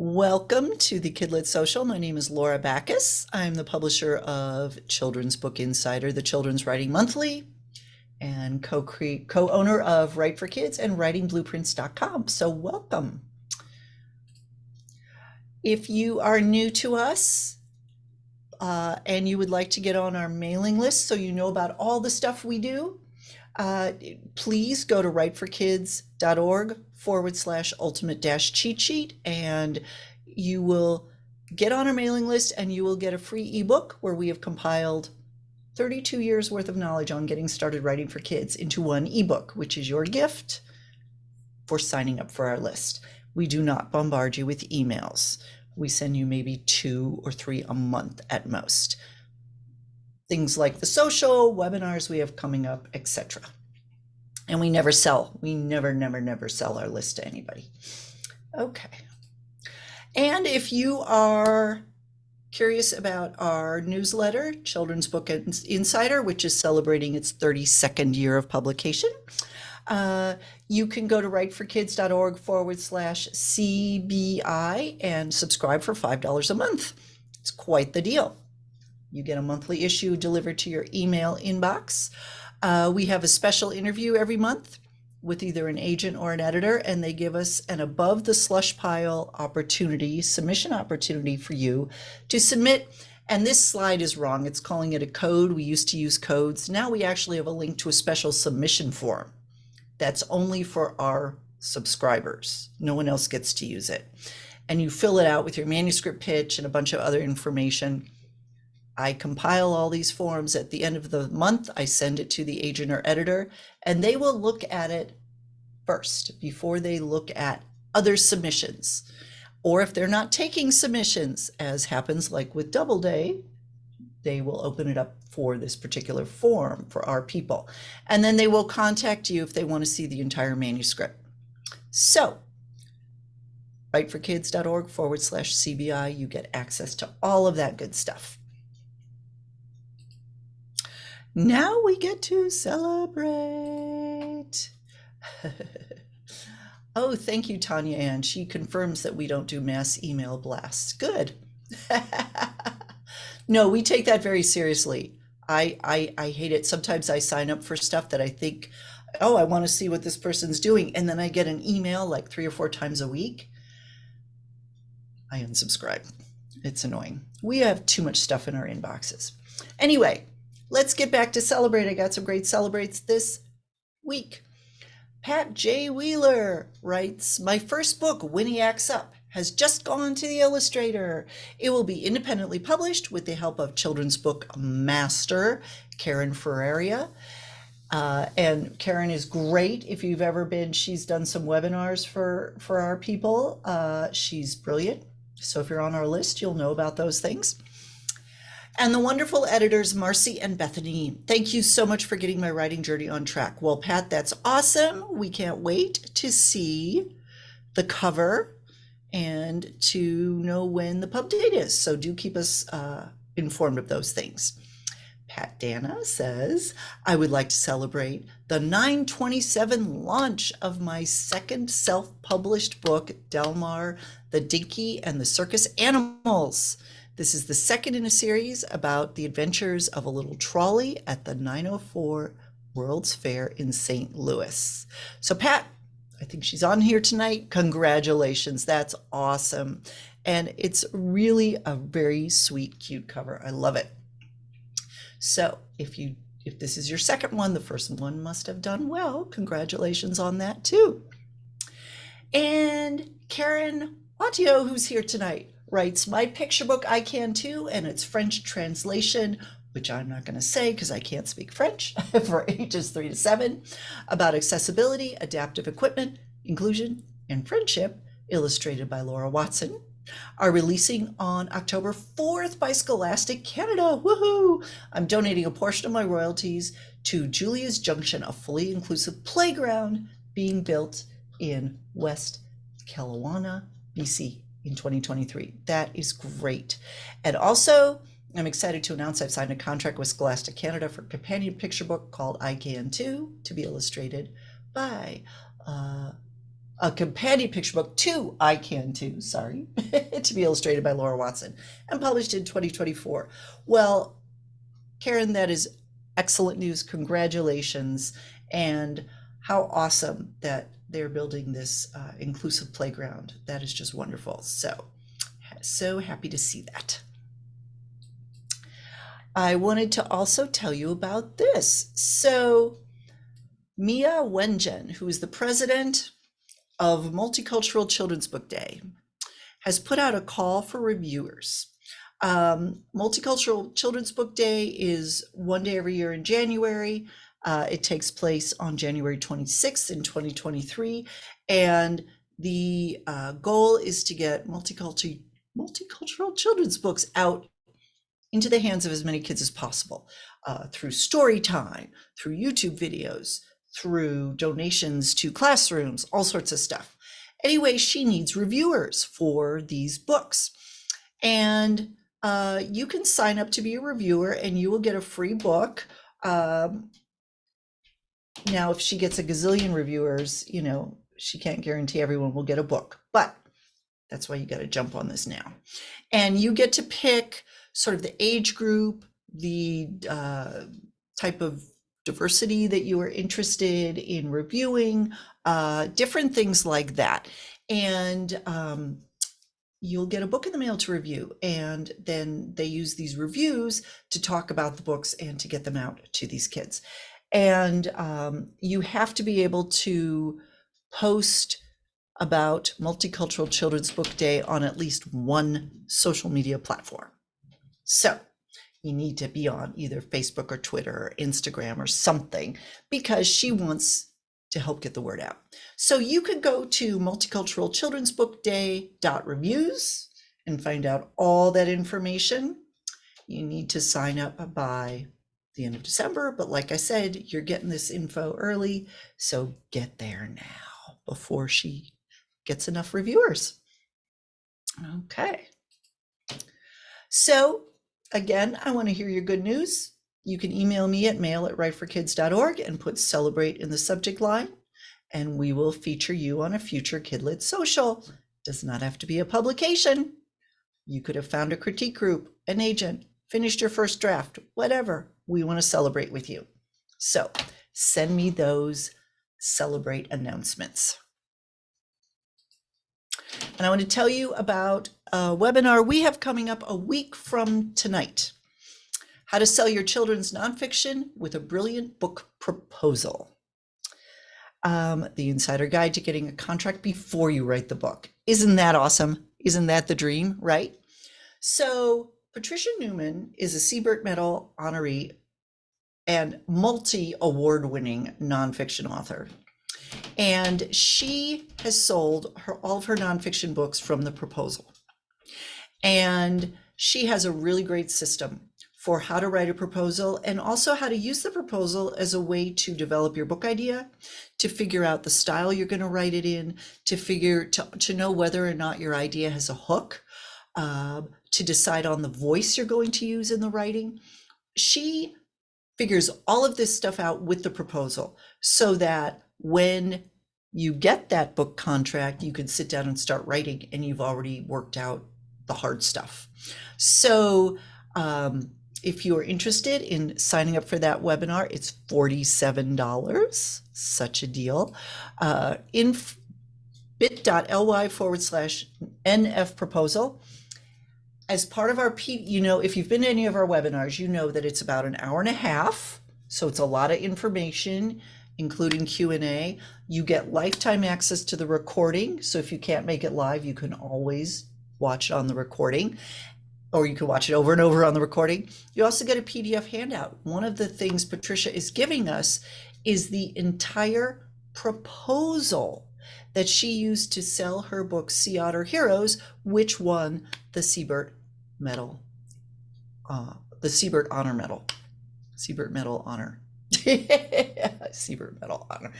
Welcome to the Kidlit Social. My name is Laura Backus. I'm the publisher of Children's Book Insider, the Children's Writing Monthly, and co-owner of Write for Kids and writingblueprints.com. So welcome. If you are new to us and you would like to get on our mailing list so you know about all the stuff we do, please go to writeforkids.org/ultimate-cheat sheet, and you will get on our mailing list and you will get a free ebook where we have compiled 32 years worth of knowledge on getting started writing for kids into one ebook, which is your gift for signing up for our list. We do not bombard you with emails. We send you maybe 2 or 3 a month at most. Things like the social webinars we have coming up, etc. And we never sell. We never sell our list to anybody. Okay. And if you are curious about our newsletter, Children's Book Insider, which is celebrating its 32nd year of publication, you can go to writeforkids.org/CBI and subscribe for $5 a month. It's quite the deal. You get a monthly issue delivered to your email inbox. We have a special interview every month with either an agent or an editor, and they give us an above the slush pile opportunity, submission opportunity for you to submit. And this slide is wrong. It's calling it a code. We used to use codes. Now we actually have a link to a special submission form that's only for our subscribers. No one else gets to use it. And you fill it out with your manuscript pitch and a bunch of other information. I compile all these forms at the end of the month. I send it to the agent or editor, and they will look at it first before they look at other submissions. Or if they're not taking submissions, as happens like with Doubleday, they will open it up for this particular form for our people. And then they will contact you if they want to see the entire manuscript. So, writeforkids.org/CBI, you get access to all of that good stuff. Now we get to celebrate. Oh, thank you, Tanya Ann. She confirms that we don't do mass email blasts. Good. No, we take that very seriously. I hate it. Sometimes I sign up for stuff that I think, oh, I want to see what this person's doing. And then I get an email like 3 or 4 times a week. I unsubscribe. It's annoying. We have too much stuff in our inboxes. Anyway, let's get back to celebrate. I got some great celebrates this week. Pat J. Wheeler writes, my first book, Winnie Acts Up, has just gone to the illustrator. It will be independently published with the help of children's book master, Karen Ferreira. And Karen is great. If you've ever been, she's done some webinars for our people. She's brilliant. So if you're on our list, you'll know about those things. And the wonderful editors, Marcy and Bethany. Thank you so much for getting my writing journey on track. Well, Pat, that's awesome. We can't wait to see the cover and to know when the pub date is. So do keep us informed of those things. Pat Dana says, I would like to celebrate the 9/27 launch of my second self-published book, Delmar, the Dinky and the Circus Animals. This is the second in a series about the adventures of a little trolley at the 904 World's Fair in St. Louis. So Pat, I think she's on here tonight. Congratulations. That's awesome. And it's really a very sweet, cute cover. I love it. So if this is your second one, the first one must have done well. Congratulations on that too. And Karen Autio, who's here tonight, writes, my picture book, I Can Too, and its French translation, which I'm not going to say because I can't speak French, for ages 3 to 7, about accessibility, adaptive equipment, inclusion, and friendship, illustrated by Laura Watson, are releasing on October 4th by Scholastic Canada. Woohoo! I'm donating a portion of my royalties to Julia's Junction, a fully inclusive playground being built in West Kelowna, BC in 2023. That is great. And also, I'm excited to announce I've signed a contract with Scholastic Canada for a companion picture book called I Can Too, to be illustrated by a companion picture book to I Can Too, sorry, to be illustrated by Laura Watson and published in 2024. Well, Karen, that is excellent news. Congratulations. And how awesome that they're building this inclusive playground. That is just wonderful. So happy to see that. I wanted to also tell you about this. So Miao Wengen, who is the president of Multicultural Children's Book Day, has put out a call for reviewers. Multicultural Children's Book Day is one day every year in January. It takes place on January 26th in 2023. And the goal is to get multicultural children's books out into the hands of as many kids as possible through story time, through YouTube videos, through donations to classrooms, all sorts of stuff. Anyway, she needs reviewers for these books. And you can sign up to be a reviewer and you will get a free book. Now, if she gets a gazillion reviewers, you know, she can't guarantee everyone will get a book, but that's why you got to jump on this now. And you get to pick sort of the age group, the type of diversity that you are interested in reviewing, different things like that. And you'll get a book in the mail to review. And then they use these reviews to talk about the books and to get them out to these kids. And you have to be able to post about Multicultural Children's Book Day on at least one social media platform. So you need to be on either Facebook or Twitter or Instagram or something, because she wants to help get the word out. So you could go to multiculturalchildrensbookday.reviews and find out all that information. You need to sign up by the end of December, but like I said, you're getting this info early, so get there now before she gets enough reviewers. Okay. So again, I want to hear your good news. You can email me at mail@rightforkids.org and put celebrate in the subject line, and we will feature you on a future Kidlit social. Does not have to be a publication. You could have found a critique group, an agent, finished your first draft, whatever. We want to celebrate with you. So send me those celebrate announcements. And I want to tell you about a webinar we have coming up a week from tonight. How to sell your children's nonfiction with a brilliant book proposal. The insider guide to getting a contract before you write the book. Isn't that awesome? Isn't that the dream, right? So Patricia Newman is a Siebert Medal honoree and multi-award-winning nonfiction author. And she has sold all of her nonfiction books from the proposal. And she has a really great system for how to write a proposal and also how to use the proposal as a way to develop your book idea, to figure out the style you're going to write it in, to know whether or not your idea has a hook, to decide on the voice you're going to use in the writing. She figures all of this stuff out with the proposal so that when you get that book contract, you can sit down and start writing and you've already worked out the hard stuff. So if you're interested in signing up for that webinar, it's $47, such a deal. In bit.ly/NF proposal. As part of our, if you've been to any of our webinars, you know that it's about an hour and a half. So it's a lot of information, including Q&A. You get lifetime access to the recording. So if you can't make it live, you can always watch it on the recording, or you can watch it over and over on the recording. You also get a PDF handout. One of the things Patricia is giving us is the entire proposal that she used to sell her book, Sea Otter Heroes, which won the Siebert Medal, the Siebert Honor Medal, Siebert Medal Honor, Siebert Medal Honor.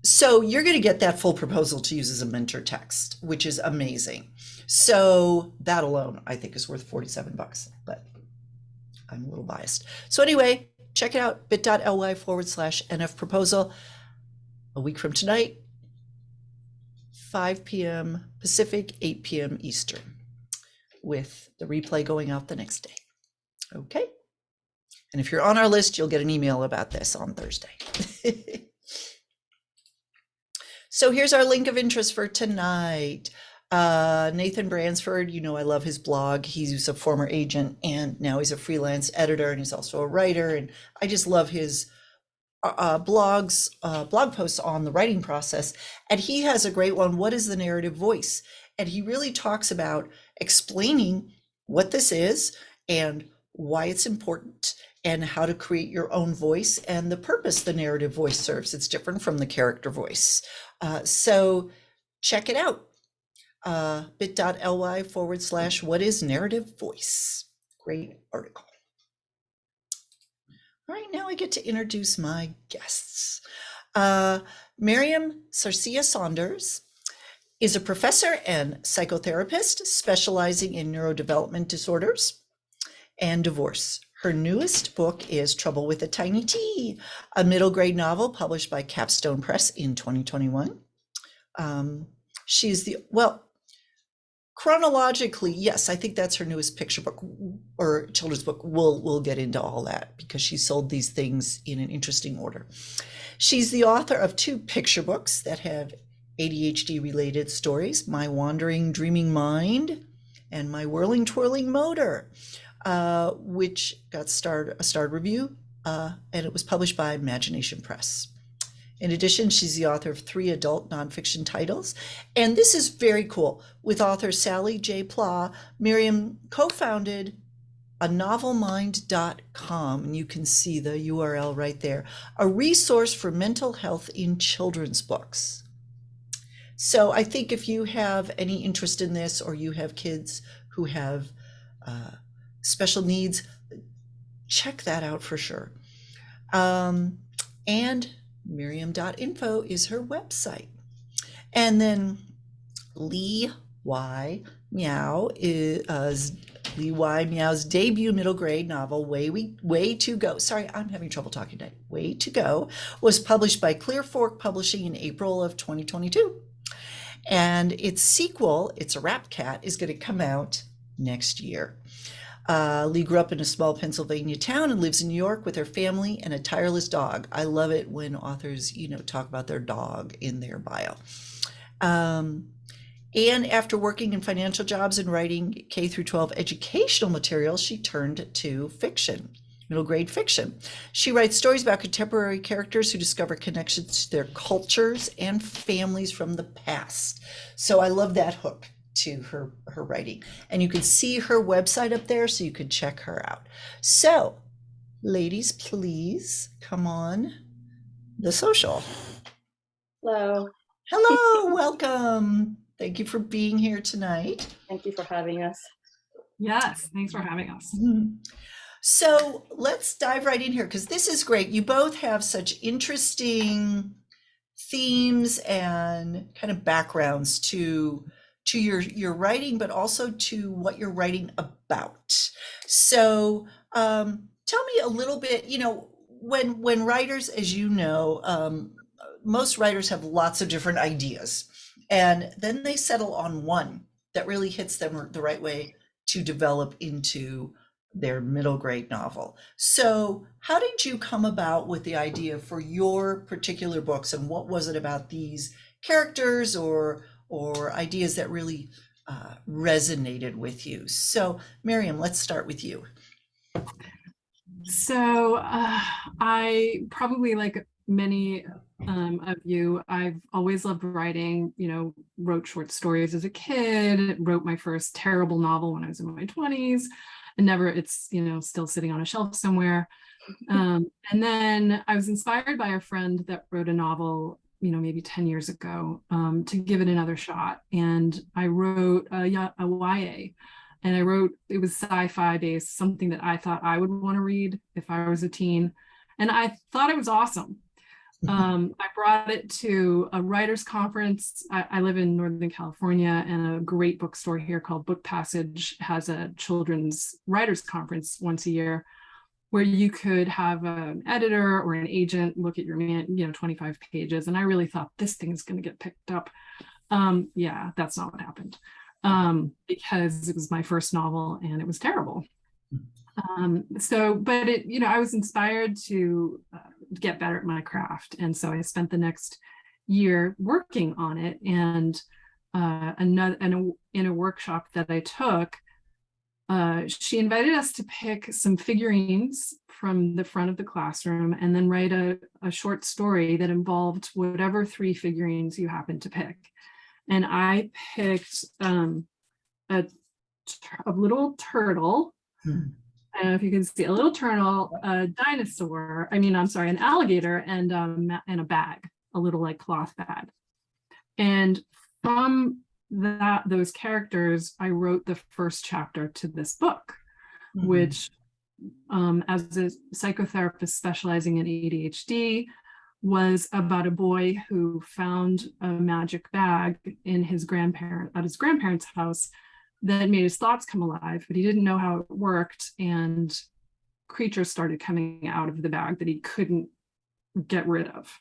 So you're going to get that full proposal to use as a mentor text, which is amazing. So that alone, I think, is worth $47, but I'm a little biased. So anyway, check it out, bit.ly/NF proposal. A week from tonight, 5 p.m. Pacific, 8 p.m. Eastern, with the replay going out the next day. Okay. And if you're on our list, you'll get an email about this on Thursday. So here's our link of interest for tonight. Nathan Bransford, you know I love his blog. He's a former agent and now he's a freelance editor, and he's also a writer. And I just love his blog posts on the writing process. And he has a great one, What is the Narrative Voice? And he really talks about explaining what this is and why it's important, and how to create your own voice and the purpose the narrative voice serves. It's different from the character voice. So check it out. bit.ly/what is narrative voice. Great article. All right, now I get to introduce my guests. Merriam Sarcia Saunders is a professor and psychotherapist specializing in neurodevelopment disorders and divorce. Her newest book is Trouble with a Tiny T, a middle grade novel published by Capstone Press in 2021. She's chronologically, yes, I think that's her newest picture book or children's book. We'll get into all that because she sold these things in an interesting order. She's the author of 2 picture books that have ADHD related stories, My Wandering Dreaming Mind and My Whirling Twirling Motor, which got a starred review, and it was published by Imagination Press. In addition, she's the author of 3 adult nonfiction titles. And this is very cool. With author Sally J. Pla, Miriam co-founded a novelmind.com, and you can see the URL right there, a resource for mental health in children's books. So I think if you have any interest in this, or you have kids who have special needs, check that out for sure. And Miriam.info is her website. And then Lee Y. Miao is Lee Y. Miao's debut middle grade novel, Way to Go. Sorry, I'm having trouble talking tonight. Way to Go was published by Clear Fork Publishing in April of 2022. And its sequel, It's a Rap Cat, is going to come out next year. Lee grew up in a small Pennsylvania town and lives in New York with her family and a tireless dog. I love it when authors, talk about their dog in their bio. And after working in financial jobs and writing K through 12 educational materials, she turned to fiction, middle grade fiction. She writes stories about contemporary characters who discover connections to their cultures and families from the past. So I love that hook to her writing, and you can see her website up there, so you could check her out. So ladies, please come on the social. Hello. Welcome. Thank you for being here tonight. Thank you for having us. Yes, thanks for having us. So let's dive right in here, because this is great. You both have such interesting themes and kind of backgrounds to your writing, but also to what you're writing about. So tell me a little bit, when writers, as you know, most writers have lots of different ideas, and then they settle on one that really hits them the right way to develop into their middle grade novel. So how did you come about with the idea for your particular books, and what was it about these characters or ideas that really resonated with you? So Merriam, let's start with you. So I probably, like many of you, I've always loved writing, wrote short stories as a kid, wrote my first terrible novel when I was in my 20s, and it's still sitting on a shelf somewhere. And then I was inspired by a friend that wrote a novel maybe 10 years ago, to give it another shot. And I wrote a YA, and it was sci-fi based, something that I thought I would want to read if I was a teen. And I thought it was awesome. I brought it to a writer's conference. I live in Northern California, and a great bookstore here called Book Passage has a children's writer's conference once a year, where you could have an editor or an agent look at your 25 pages. And I really thought, this thing is going to get picked up. Yeah, that's not what happened. Because it was my first novel and it was terrible. But I was inspired to get better at my craft. And so I spent the next year working on it. And in a workshop that I took, she invited us to pick some figurines from the front of the classroom and then write a short story that involved whatever 3 figurines you happened to pick. And I picked a little turtle. I don't know if you can see, a little turtle, a dinosaur, an alligator, and a bag, a little like cloth bag. And from those characters, I wrote the first chapter to this book, which as a psychotherapist specializing in ADHD, was about a boy who found a magic bag at his grandparents' house that made his thoughts come alive, but he didn't know how it worked, and creatures started coming out of the bag that he couldn't get rid of.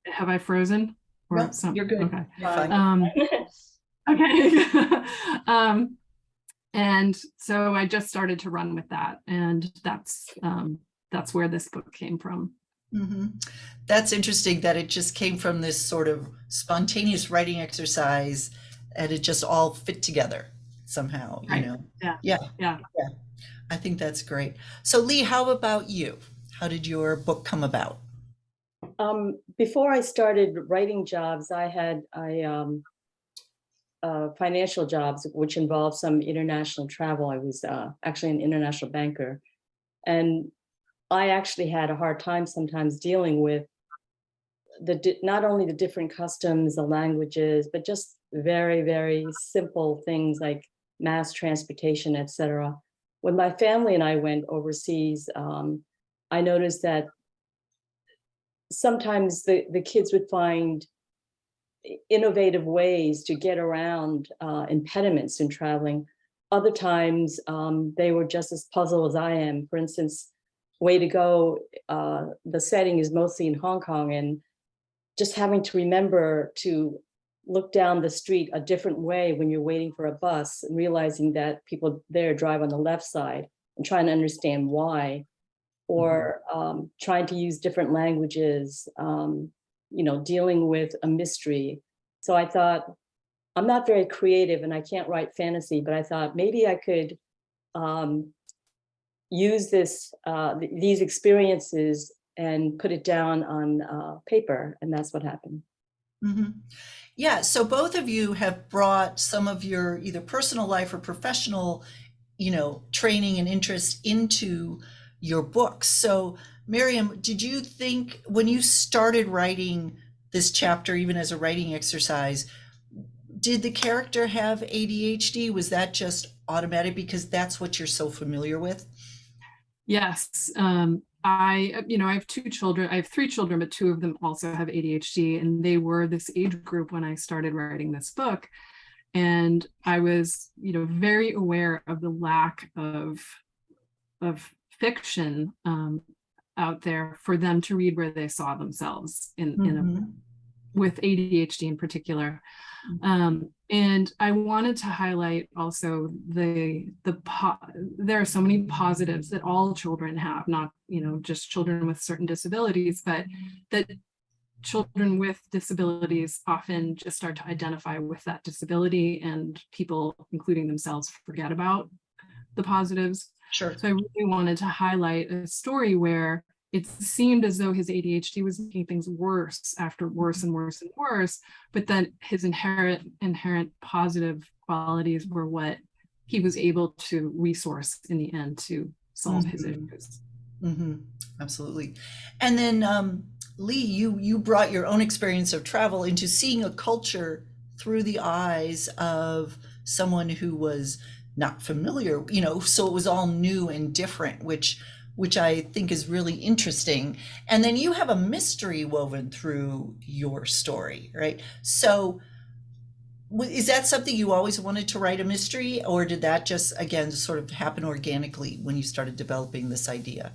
Have I frozen? Or No, you're good. Okay. You're fine. Okay. And so I just started to run with that, and that's where this book came from. That's interesting that it just came from this sort of spontaneous writing exercise, and it just all fit together somehow, Right. Yeah. I think that's great. So Lee, how about you? How did your book come about? Before I started writing jobs, I had financial jobs, which involved some international travel. I was actually an international banker. And I actually had a hard time sometimes dealing with not only the different customs, the languages, but just very, very simple things like mass transportation, etc. When my family and I went overseas, I noticed that sometimes the kids would find innovative ways to get around impediments in traveling. Other times, they were just as puzzled as I am. For instance, way to go, the setting is mostly in Hong Kong, and just having to remember to look down the street a different way when you're waiting for a bus, and realizing that people there drive on the left side, and trying to understand why, or trying to use different languages, dealing with a mystery. So I thought, I'm not very creative and I can't write fantasy, but I thought maybe I could use these experiences and put it down on paper, and that's what happened. Yeah, so both of you have brought some of your either personal life or professional, training and interest into your books. So Merriam, did you think when you started writing this chapter, even as a writing exercise, did the character have ADHD? Was that just automatic because that's what you're so familiar with? Yes. I have 2 children. I have 3 children, but 2 of them also have ADHD, and they were this age group when I started writing this book. And I was, very aware of the lack of fiction out there for them to read where they saw themselves with ADHD in particular. And I wanted to highlight also there are so many positives that all children have, not just children with certain disabilities, but that children with disabilities often just start to identify with that disability, and people, including themselves, forget about the positives. Sure. So I really wanted to highlight a story where it seemed as though his ADHD was making things worse after worse and worse and worse, but then his inherent positive qualities were what he was able to resource in the end to solve his issues. Absolutely. And then Lee, you brought your own experience of travel into seeing a culture through the eyes of someone who was not familiar, so it was all new and different, which I think is really interesting. And then you have a mystery woven through your story, right? So is that something you always wanted to write, a mystery, or did that just, again, sort of happen organically when you started developing this idea?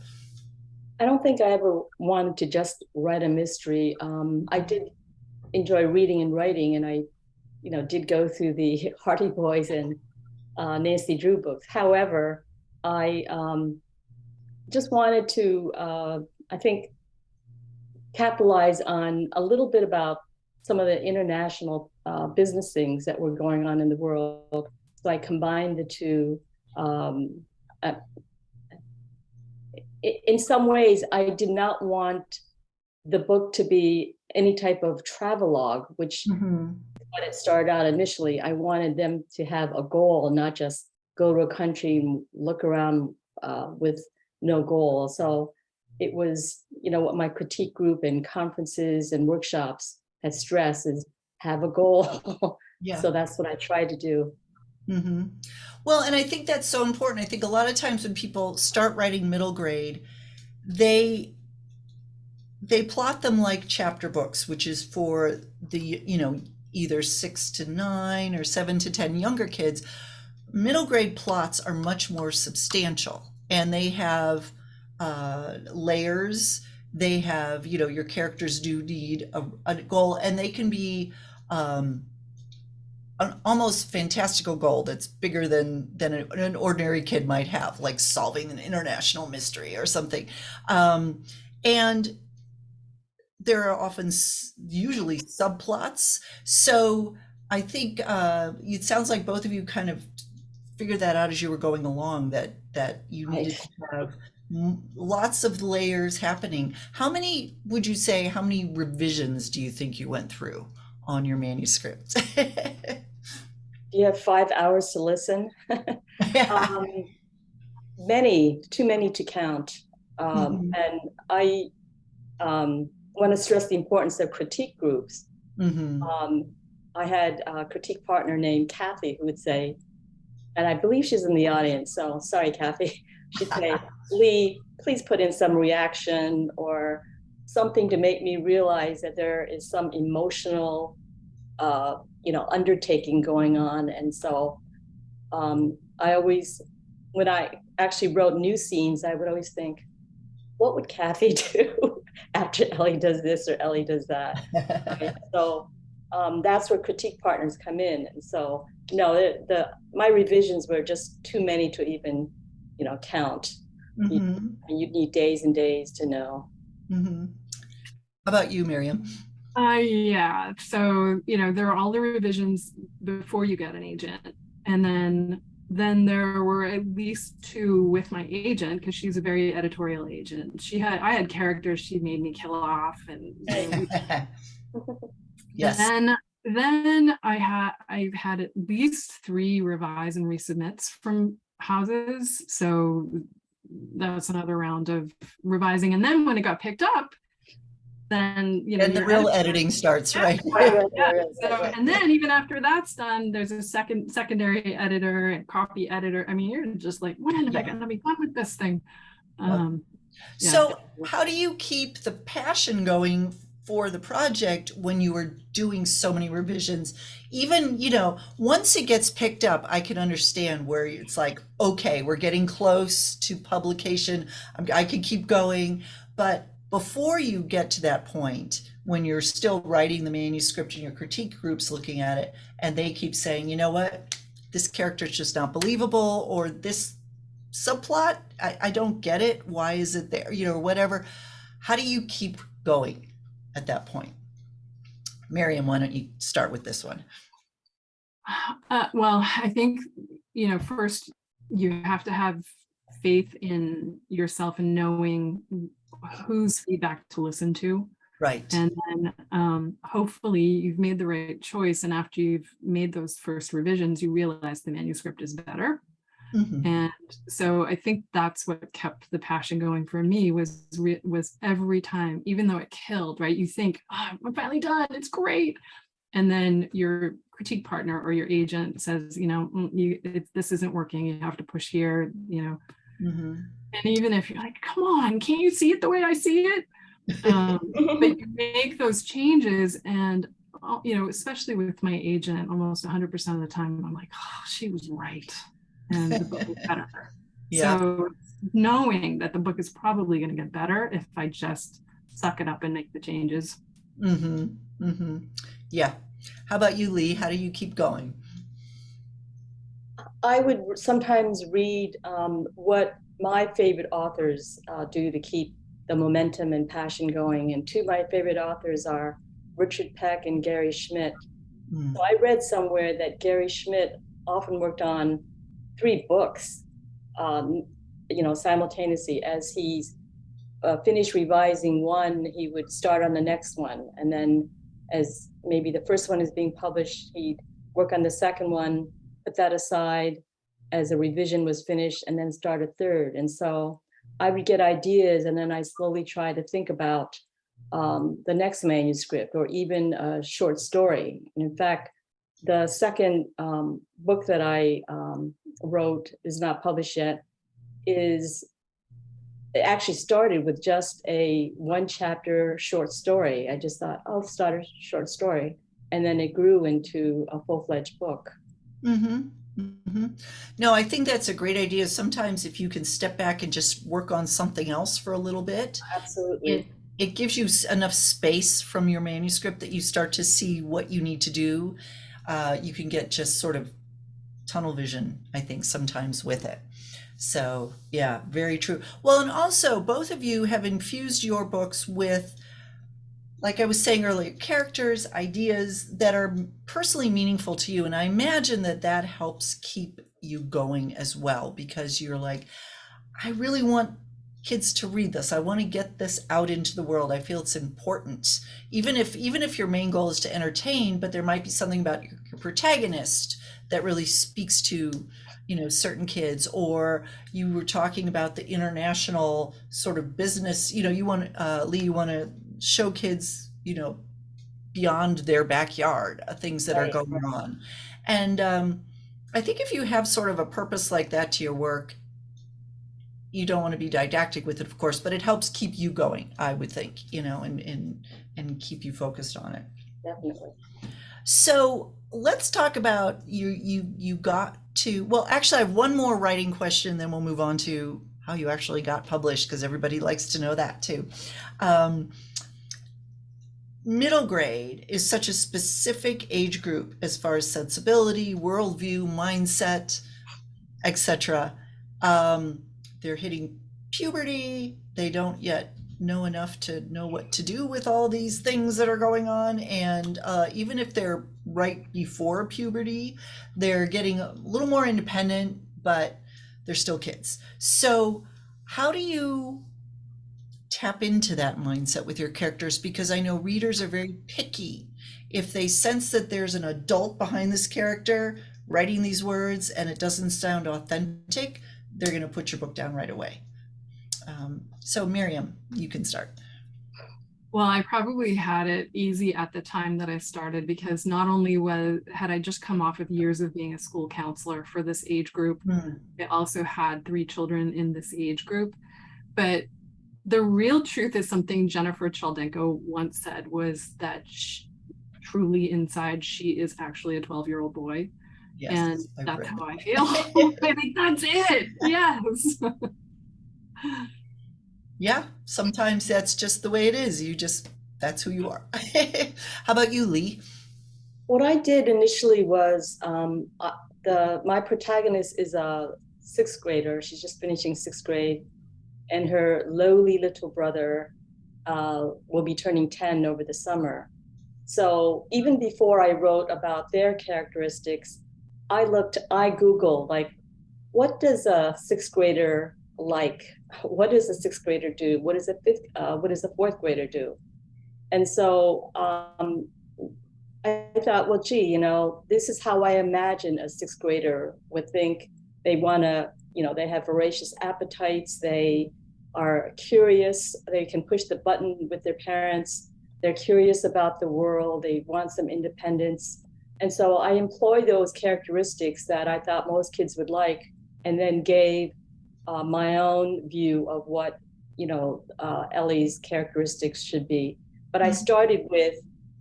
I don't think I ever wanted to just write a mystery. I did enjoy reading and writing, and I, did go through the Hardy Boys and Nancy Drew books. However, I just wanted to, I think, capitalize on a little bit about some of the international business things that were going on in the world. So I combined the two. In some ways, I did not want the book to be any type of travelogue, which when it started out initially, I wanted them to have a goal, not just go to a country and look around with no goal. So it was, what my critique group and conferences and workshops had stressed is have a goal. Yeah. So that's what I tried to do. Mm-hmm. Well, and I think that's so important. I think a lot of times when people start writing middle grade, they plot them like chapter books, which is for the, either 6 to 9 or 7 to 10 younger kids. Middle grade plots are much more substantial, and they have layers. They have, your characters do need a goal, and they can be an almost fantastical goal that's bigger than an ordinary kid might have, like solving an international mystery or something. And there are often usually subplots. So I think it sounds like both of you kind of figured that out as you were going along, that you needed to have lots of layers happening. How many revisions do you think you went through on your manuscript? You have 5 hours to listen. Many, too many to count. And I want to stress the importance of critique groups. I had a critique partner named Kathy who would say, and I believe she's in the audience, so sorry, Kathy. She'd say, Lee, please put in some reaction or something to make me realize that there is some emotional undertaking going on. And so I always, when I actually wrote new scenes, I would always think, what would Kathy do after Ellie does this or Ellie does that? Right? So that's where critique partners come in. And so, no, my revisions were just too many to even, count. You'd need days and days to know. How about you, Merriam? Yeah. So, there are all the revisions before you get an agent. And then there were at least 2 with my agent, because she's a very editorial agent. I had characters she made me kill off, and yes. Then I've had at least 3 revise and resubmits from houses. So that's another round of revising. And then when it got picked up, then and the real editing starts, right? Yeah. So, and then even after that's done, there's a secondary editor and copy editor. I mean, you're just like, when am I going to be done with this thing? So how do you keep the passion going for the project when you were doing so many revisions? Even, once it gets picked up, I can understand where it's like, okay, we're getting close to publication. I can keep going. But before you get to that point, when you're still writing the manuscript and your critique group's looking at it, and they keep saying, you know what, this character is just not believable, or this subplot, I don't get it. Why is it there? Or whatever. How do you keep going at that point? Merriam, why don't you start with this one? Well, I think, first you have to have faith in yourself and knowing whose feedback to listen to. Right. And then hopefully you've made the right choice. And after you've made those first revisions, you realize the manuscript is better. And so I think that's what kept the passion going for me, was every time, even though it killed, right? You think, oh, I'm finally done, it's great. And then your critique partner or your agent says, this isn't working, you have to push here, And even if you're like, come on, can't you see it the way I see it? But you make those changes, and especially with my agent, almost 100% of the time, I'm like, oh, she was right, and the book was better. So knowing that the book is probably going to get better if I just suck it up and make the changes. Mm-hmm. Mm-hmm. Yeah. How about you, Lee? How do you keep going? I would sometimes read what my favorite authors do to keep the momentum and passion going. And two of my favorite authors are Richard Peck and Gary Schmidt. Mm. So I read somewhere that Gary Schmidt often worked on 3 books, simultaneously. As he's finished revising one, he would start on the next one. And then as maybe the first one is being published, he'd work on the second one, put that aside as a revision was finished, and then start a third. And so I would get ideas, and then I slowly try to think about the next manuscript or even a short story. And in fact, the second book that I wrote is not published yet. It actually started with just a 1-chapter short story. I just thought, I'll start a short story. And then it grew into a full-fledged book. Mm-hmm. Mm-hmm. No, I think that's a great idea. Sometimes if you can step back and just work on something else for a little bit, Absolutely. it gives you enough space from your manuscript that you start to see what you need to do. You can get just sort of tunnel vision, I think, sometimes with it. So yeah, very true. Well, and also both of you have infused your books with, like I was saying earlier, characters, ideas that are personally meaningful to you. And I imagine that that helps keep you going as well, because you're like, I really want kids to read this. I want to get this out into the world. I feel it's important. Even if your main goal is to entertain, but there might be something about your protagonist that really speaks to, certain kids. Or you were talking about the international sort of business, you want, Lee, you want to show kids, beyond their backyard, things that are Right. going on. And I think if you have sort of a purpose like that to your work, you don't want to be didactic with it, of course, but it helps keep you going, I would think, and keep you focused on it. Definitely. So let's talk about you got to, well, actually I have one more writing question, then we'll move on to how you actually got published, because everybody likes to know that too. Middle grade is such a specific age group as far as sensibility, worldview, mindset, etc. They're hitting puberty. They don't yet know enough to know what to do with all these things that are going on. And even if they're right before puberty, they're getting a little more independent, but they're still kids. So how do you tap into that mindset with your characters? Because I know readers are very picky. If they sense that there's an adult behind this character writing these words and it doesn't sound authentic, they're going to put your book down right away. So Merriam, you can start. Well, I probably had it easy at the time that I started, because not only had I just come off of years of being a school counselor for this age group, I also had 3 children in this age group. But the real truth is something Jennifer Chaldenko once said, was that truly inside she is actually a 12-year-old boy. Yes, and that's how I feel. I think that's it. Yes. Yeah, sometimes that's just the way it is. That's who you are. How about you, Lee? What I did initially was my protagonist is a 6th grader. She's just finishing 6th grade, and her lowly little brother will be turning 10 over the summer. So even before I wrote about their characteristics, I Googled, like, what does a 6th grader like? What does a 6th grader do? What does a 4th grader do? And so I thought, well, gee, this is how I imagine a 6th grader would think. They want to, they have voracious appetites. They are curious. They can push the button with their parents. They're curious about the world. They want some independence. And so I employ those characteristics that I thought most kids would like, and then gave my own view of what, Ellie's characteristics should be. But I started with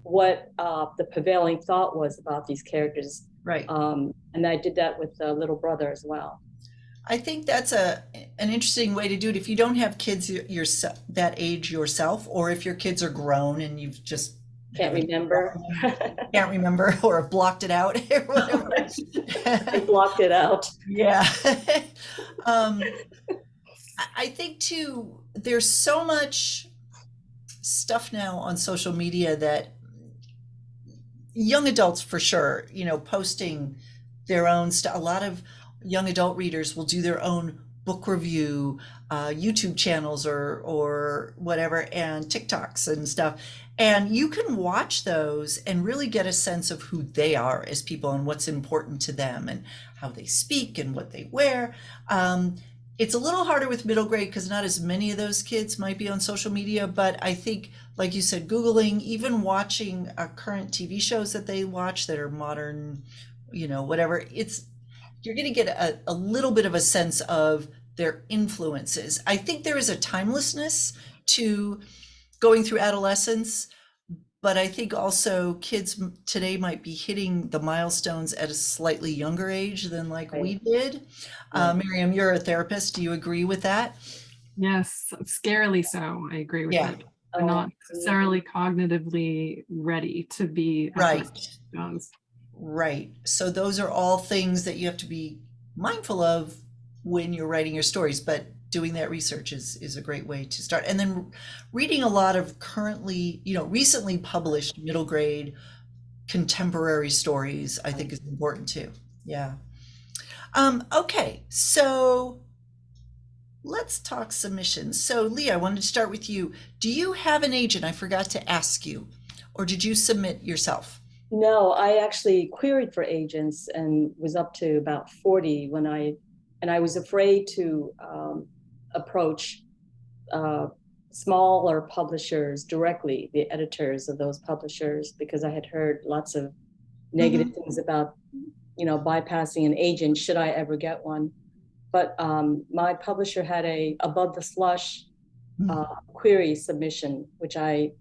what the prevailing thought was about these characters. Right. And I did that with the little brother as well. I think that's an interesting way to do it. If you don't have kids yourself that age yourself, or if your kids are grown and you've just Can't haven't remember. can't remember or have blocked it out or whatever. I blocked it out. Yeah. um, I think too, there's so much stuff now on social media that young adults for sure, you know, posting their own stuff. A lot of young adult readers will do their own book review, YouTube channels or whatever, and TikToks and stuff. And you can watch those and really get a sense of who they are as people and what's important to them and how they speak and what they wear. It's a little harder with middle grade because not as many of those kids might be on social media, but I think, like you said, Googling, even watching current TV shows that they watch that are modern, you know, whatever, you're going to get a little bit of a sense of their influences. I think there is a timelessness to going through adolescence, but I think also kids today might be hitting the milestones at a slightly younger age than like we did. Miriam, you're a therapist. Do you agree with that? Yes, scarily so. I agree with Yeah. you. They're not necessarily cognitively ready to be at Right. those milestones. Right. So those are all things that you have to be mindful of when you're writing your stories, but doing that research is a great way to start. And then reading a lot of currently, you know, recently published middle grade contemporary stories, I think is important too. Yeah. Okay, so let's talk submissions. So Leah, I wanted to start with you. Do you have an agent? I forgot to ask you, or did you submit yourself? No, I actually queried for agents and was up to about 40 when I was afraid to approach smaller publishers directly, the editors of those publishers, because I had heard lots of negative things about, you know, bypassing an agent should I ever get one. But my publisher had a above the slush query submission, which I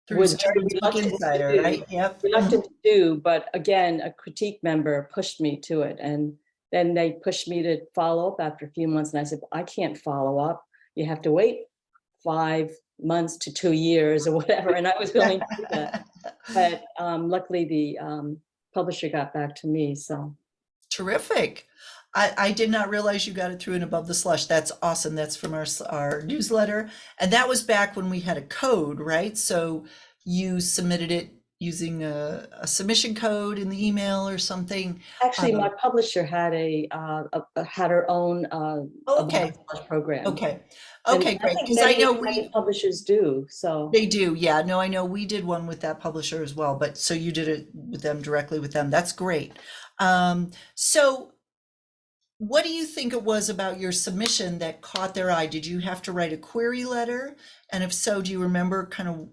Through was very Students Book Insider, right? Yep. reluctant to do, but again, a critique member pushed me to it. And then they pushed me to follow up after a few months. And I said, I can't follow up. You have to wait 5 months to 2 years or whatever. And I was willing to do that. But luckily the publisher got back to me, so. Terrific. I did not realize you got it through and above the slush. That's awesome. That's from our newsletter. And that was back when we had a code, right? So you submitted it using a submission code in the email or something. Actually, my publisher had had her own Okay. program. Okay. And Okay, great. think Because I many know independent publishers do, so. they do. Yeah, no, I know we did one with that publisher as well, but so you did it with them directly with them. That's great. So what do you think it was about your submission that caught their eye? Did you have to write a query letter? And if so, do you remember kind of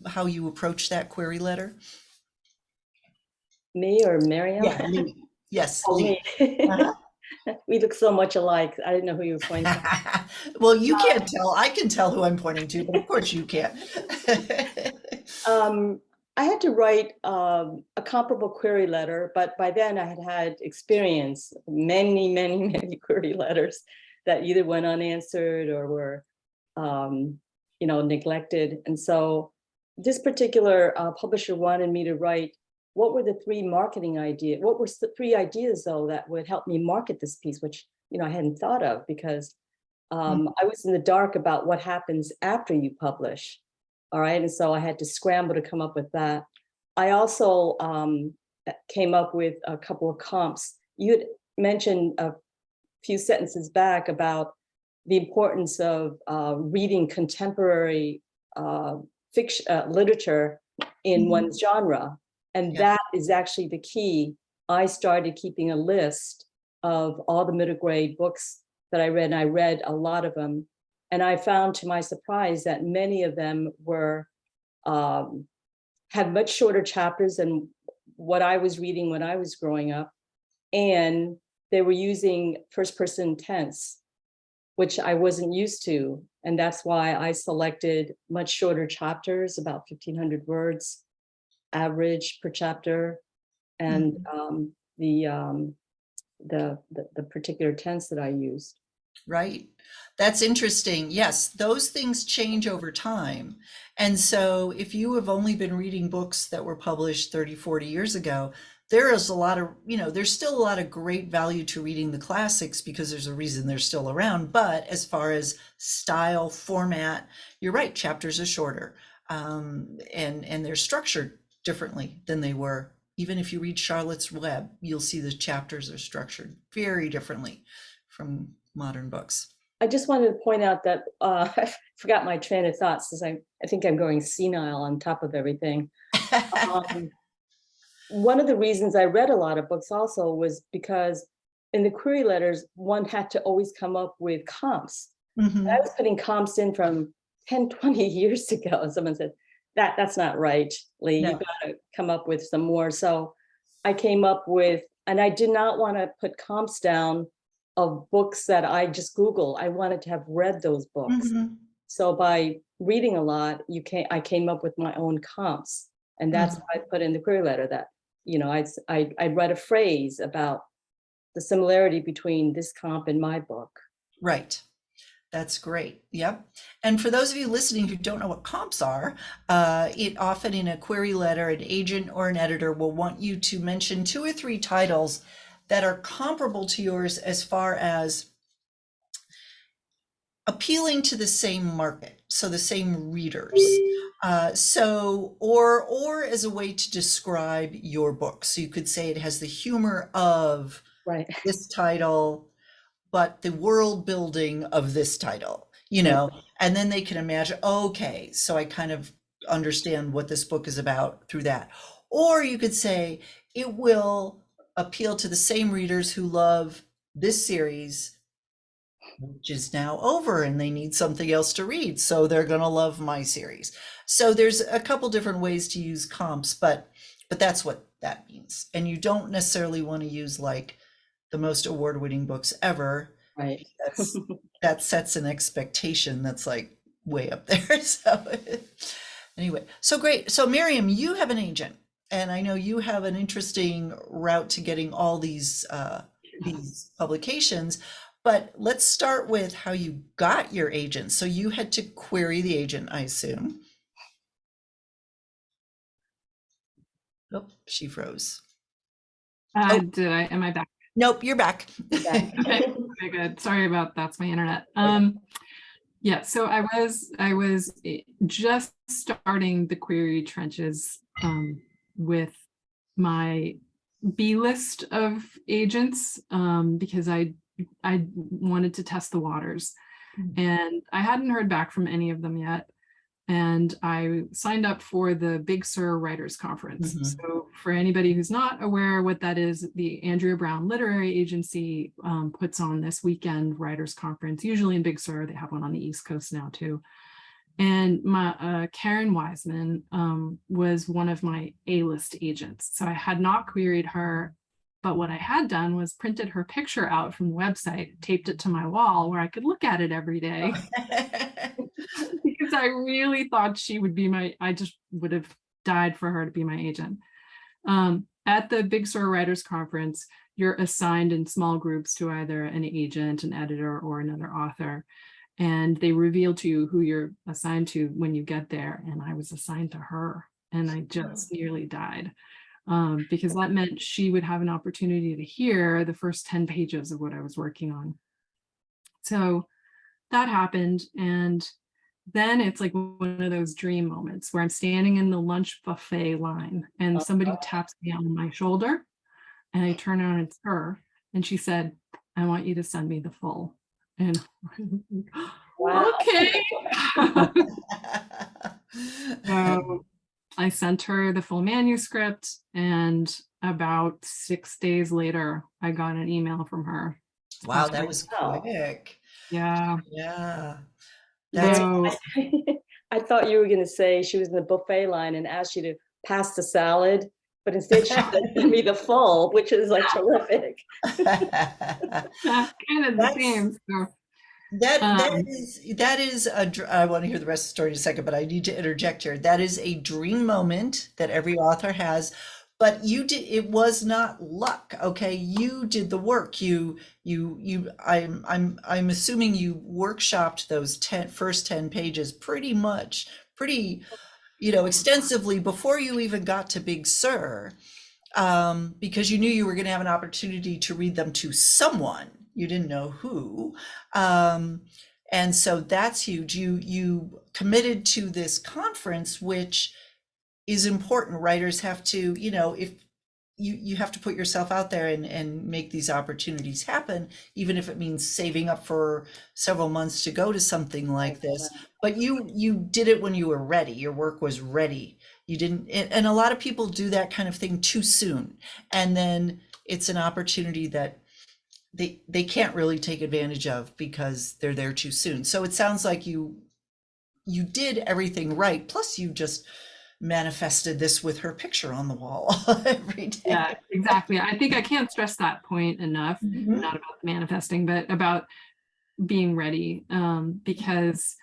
how you approached that query letter? Me or Merriam? Yeah, Lee. Yes, Oh, Lee. me. We look so much alike. I didn't know who you were pointing to. Well, you can't tell. I can tell who I'm pointing to, but of course you can't. I had to write a comparable query letter, but by then I had had experience, many, many, many query letters that either went unanswered or were, you know, neglected. And so this particular publisher wanted me to write, what were the 3 marketing ideas? What were the 3 ideas, though, that would help me market this piece, which, you know, I hadn't thought of because I was in the dark about what happens after you publish. All right. And so I had to scramble to come up with that. I also came up with a couple of comps. You had mentioned a few sentences back about the importance of reading contemporary fiction, literature in one's genre. And that is actually the key. I started keeping a list of all the middle grade books that I read, and I read a lot of them. And I found to my surprise that many of them were had much shorter chapters than what I was reading when I was growing up. And they were using first person tense, which I wasn't used to. And that's why I selected much shorter chapters, about 1,500 words average per chapter. And the the particular tense that I used. Right. That's interesting. Yes, those things change over time. And so if you have only been reading books that were published 30, 40 years ago, there is a lot of, there's still a lot of great value to reading the classics because there's a reason they're still around. But as far as style, format, you're right, chapters are shorter. And they're structured differently than they were. Even if you read Charlotte's Web, you'll see the chapters are structured very differently from modern books. I just wanted to point out that I forgot my train of thoughts since I think I'm going senile on top of everything. One of the reasons I read a lot of books also was because in the query letters, one had to always come up with comps. Mhm. I was putting comps in from 10, 20 years ago, and someone said, that's not right, Lee. No. You gotta come up with some more. So I came up with, and I did not want to put comps down of books that I just Google. I wanted to have read those books. Mhm. So by reading a lot, I came up with my own comps. And that's Mhm. why I put in the query letter that, I read a phrase about the similarity between this comp and my book. Right. That's great. Yep. And for those of you listening who don't know what comps are, it often in a query letter, an agent or an editor will want you to mention 2 or 3 titles that are comparable to yours as far as appealing to the same market, so the same readers. Or as a way to describe your book. So you could say it has the humor of Right. this title, but the world building of this title, and then they can imagine, okay, so I kind of understand what this book is about through that. Or you could say it will appeal to the same readers who love this series, which is now over and they need something else to read. So they're going to love my series. So there's a couple different ways to use comps, but that's what that means. And you don't necessarily want to use like the most award-winning books ever. Right. That sets an expectation that's like way up there. So anyway, so great. So Merriam, you have an agent, and I know you have an interesting route to getting all these publications. But let's start with how you got your agent. So you had to query the agent, I assume. Oh, she froze. Did I? Am I back? Nope, you're back. Okay, okay, good. Sorry about that's my internet. Yeah, so I was just starting the query trenches with my B list of agents because I wanted to test the waters, and I hadn't heard back from any of them yet. And I signed up for the Big Sur Writers Conference. So for anybody who's not aware what that is, the Andrea Brown Literary Agency puts on this weekend writers conference, usually in Big Sur. They have one on the East Coast now too. And my Karen Wiseman was one of my A-list agents. So I had not queried her, but what I had done was printed her picture out from the website, taped it to my wall where I could look at it every day. Because I really thought she would be I just would have died for her to be my agent. At the Big Sur Writers Conference, you're assigned in small groups to either an agent, an editor, or another author. And they reveal to you who you're assigned to when you get there. And I was assigned to her, and I just nearly died. Because that meant she would have an opportunity to hear the first 10 pages of what I was working on. So that happened. And then it's like one of those dream moments where I'm standing in the lunch buffet line and somebody taps me on my shoulder, and I turn around, it's her. And she said, I want you to send me the full. And Wow. Okay. So I sent her the full manuscript, and about 6 days later, I got an email from her. Wow, that was quick. Yeah. Yeah. So, I thought you were going to say she was in the buffet line and asked you to pass the salad, but instead she sent me the full, which is like terrific. kind of the same. So, that is I want to hear the rest of the story in a second, but I need to interject here. That is a dream moment that every author has, but you did, it was not luck. Okay, you did the work. I'm assuming you workshopped those first 10 pages pretty extensively before you even got to Big Sur, because you knew you were going to have an opportunity to read them to someone. You didn't know who. And so that's huge. You committed to this conference, which is important. Writers have to, if you have to put yourself out there and make these opportunities happen, even if it means saving up for several months to go to something like this. But you did it when you were ready. Your work was ready. You didn't, and a lot of people do that kind of thing too soon. And then it's an opportunity that they can't really take advantage of because they're there too soon. So it sounds like you did everything right. Plus you just manifested this with her picture on the wall every day. Yeah, exactly. I think I can't stress that point enough, Mhm. not about manifesting, but about being ready, because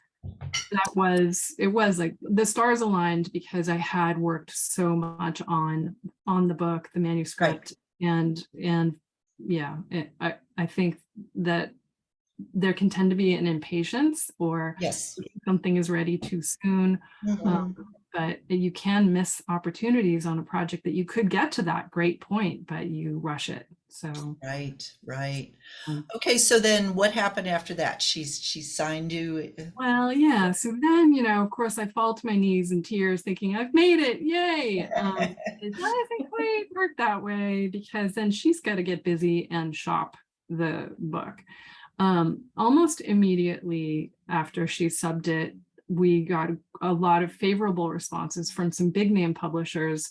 it was like the stars aligned, because I had worked so much on the book, the manuscript, and yeah, I think that there can tend to be an impatience, or Yes. something is ready too soon. Mhm. But you can miss opportunities on a project that you could get to that great point, but you rush it. So Right. um, Okay, so then what happened after that? She signed you. well, yeah. So then, of course, I fall to my knees in tears, thinking I've made it, yay! It doesn't quite work that way, because then she's got to get busy and shop the book. Almost immediately after she subbed it, we got a lot of favorable responses from some big name publishers.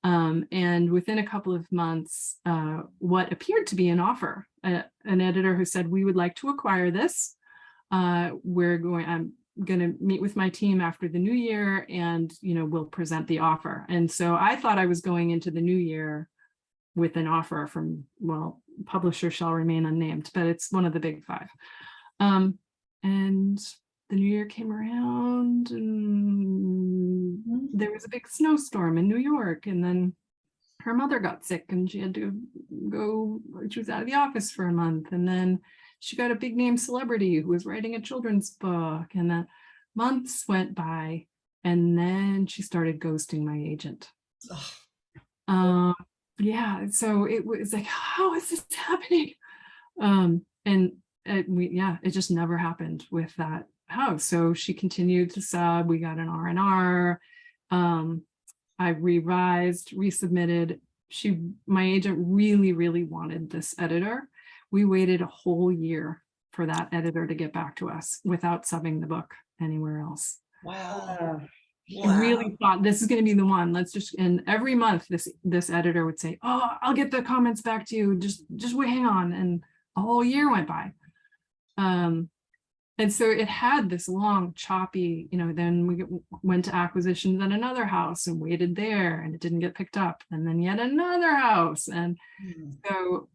And within a couple of months, what appeared to be an offer, an editor who said, we would like to acquire this. I'm going to meet with my team after the new year, and, we'll present the offer. And so I thought I was going into the new year with an offer from, well, publisher shall remain unnamed, but it's one of the big five. And the new year came around, and there was a big snowstorm in New York, and then her mother got sick and she had to go, she was out of the office for a month, and then she got a big name celebrity who was writing a children's book, and then months went by, and then she started ghosting my agent. Yeah, so it was like, how is this happening? And it just never happened with that house. So she continued to sub. We got an R&R. I revised, resubmitted. My agent really, really wanted this editor. We waited a whole year for that editor to get back to us without subbing the book anywhere else. Wow. She really thought this is going to be the one. And every month this editor would say, oh, I'll get the comments back to you. Just wait, hang on. And a whole year went by. And so it had this long, choppy, then we went to acquisitions at another house and waited there, and it didn't get picked up. And then yet another house. And so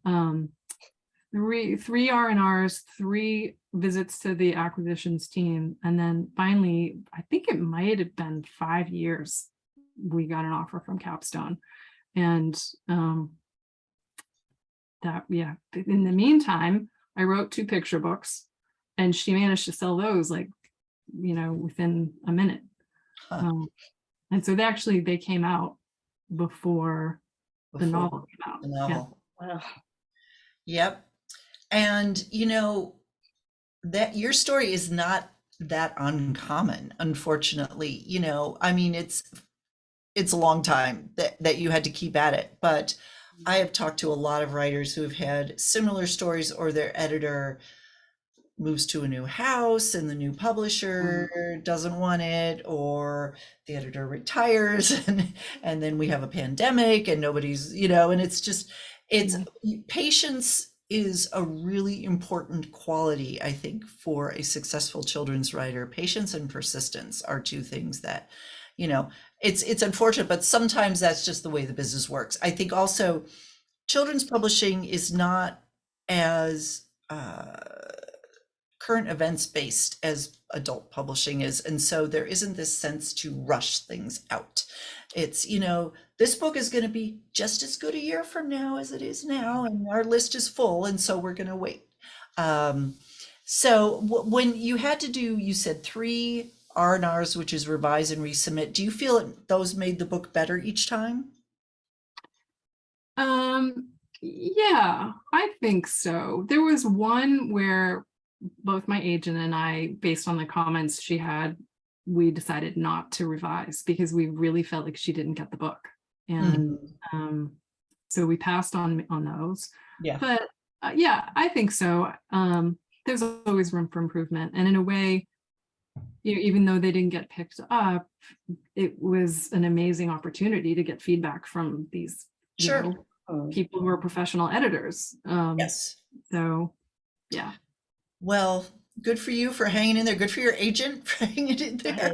three R&Rs, 3 visits to the acquisitions team. And then finally, I think it might have been 5 years, we got an offer from Capstone. And in the meantime, I wrote 2 picture books, and she managed to sell those within a minute. And so they came out before the novel came out. The novel. Yeah. Wow. Yep. And that your story is not that uncommon, unfortunately. I mean, it's a long time that you had to keep at it, but I have talked to a lot of writers who have had similar stories, or their editor moves to a new house and the new publisher doesn't want it, or the editor retires, and then we have a pandemic and nobody's, and it's patience is a really important quality, I think, for a successful children's writer. Patience and persistence are 2 things that, it's unfortunate, but sometimes that's just the way the business works. I think also children's publishing is not as current events based as adult publishing is. And so there isn't this sense to rush things out. It's, this book is going to be just as good a year from now as it is now, and our list is full, and so we're going to wait. So when you had to do, you said 3 R&Rs, which is revise and resubmit, do you feel that those made the book better each time? Yeah, I think so. There was one where both my agent and I, based on the comments she had, we decided not to revise because we really felt like she didn't get the book. And so we passed on those. Yeah. But yeah, I think so. There's always room for improvement. And in a way, even though they didn't get picked up, it was an amazing opportunity to get feedback from these people who are professional editors. Yes. So, yeah. Well, good for you for hanging in there. Good for your agent for hanging in there.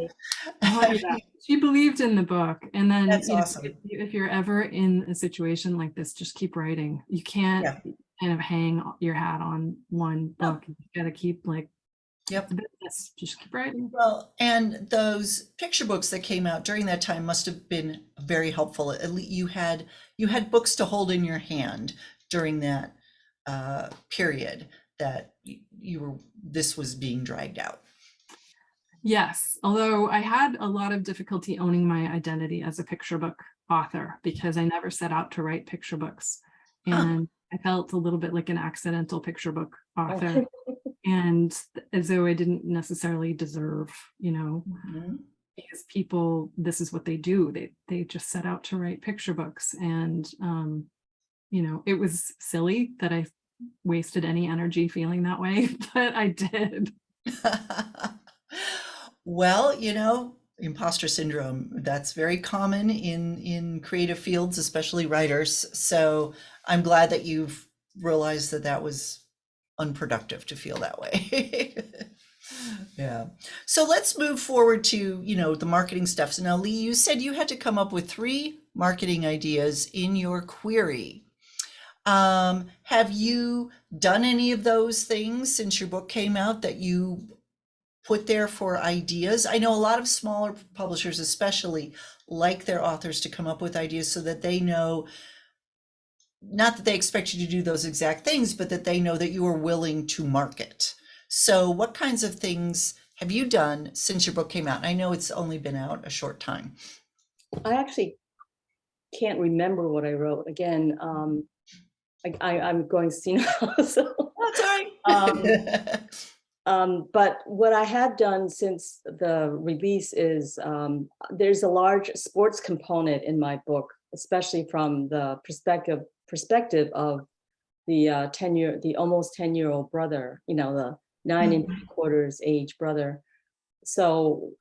She believed in the book. And then That's awesome. If you're ever in a situation like this, just keep writing. You can't kind of hang your hat on one book. You got to keep just keep writing. Well, and those picture books that came out during that time must have been very helpful. At least you had books to hold in your hand during that period that this was being dragged out. Yes, although I had a lot of difficulty owning my identity as a picture book author because I never set out to write picture books, and I felt a little bit like an accidental picture book author. And as though I didn't necessarily deserve, because people, this is what they do. They just set out to write picture books. And, it was silly that I wasted any energy feeling that way, but I did. Well, imposter syndrome, that's very common in creative fields, especially writers. So I'm glad that you've realized that was unproductive to feel that way. Yeah. So let's move forward to, the marketing stuff. So now, Lee, you said you had to come up with 3 marketing ideas in your query. Have you done any of those things since your book came out that you put there for ideas? I know a lot of smaller publishers especially like their authors to come up with ideas so that they know, not that they expect you to do those exact things, but that they know that you are willing to market. So what kinds of things have you done since your book came out? I know it's only been out a short time. I actually can't remember what I wrote. Again, I'm going senile, so that's all right. But what I have done since the release is there's a large sports component in my book, especially from the perspective of the almost 10-year-old brother, the 9 3/4 age brother. So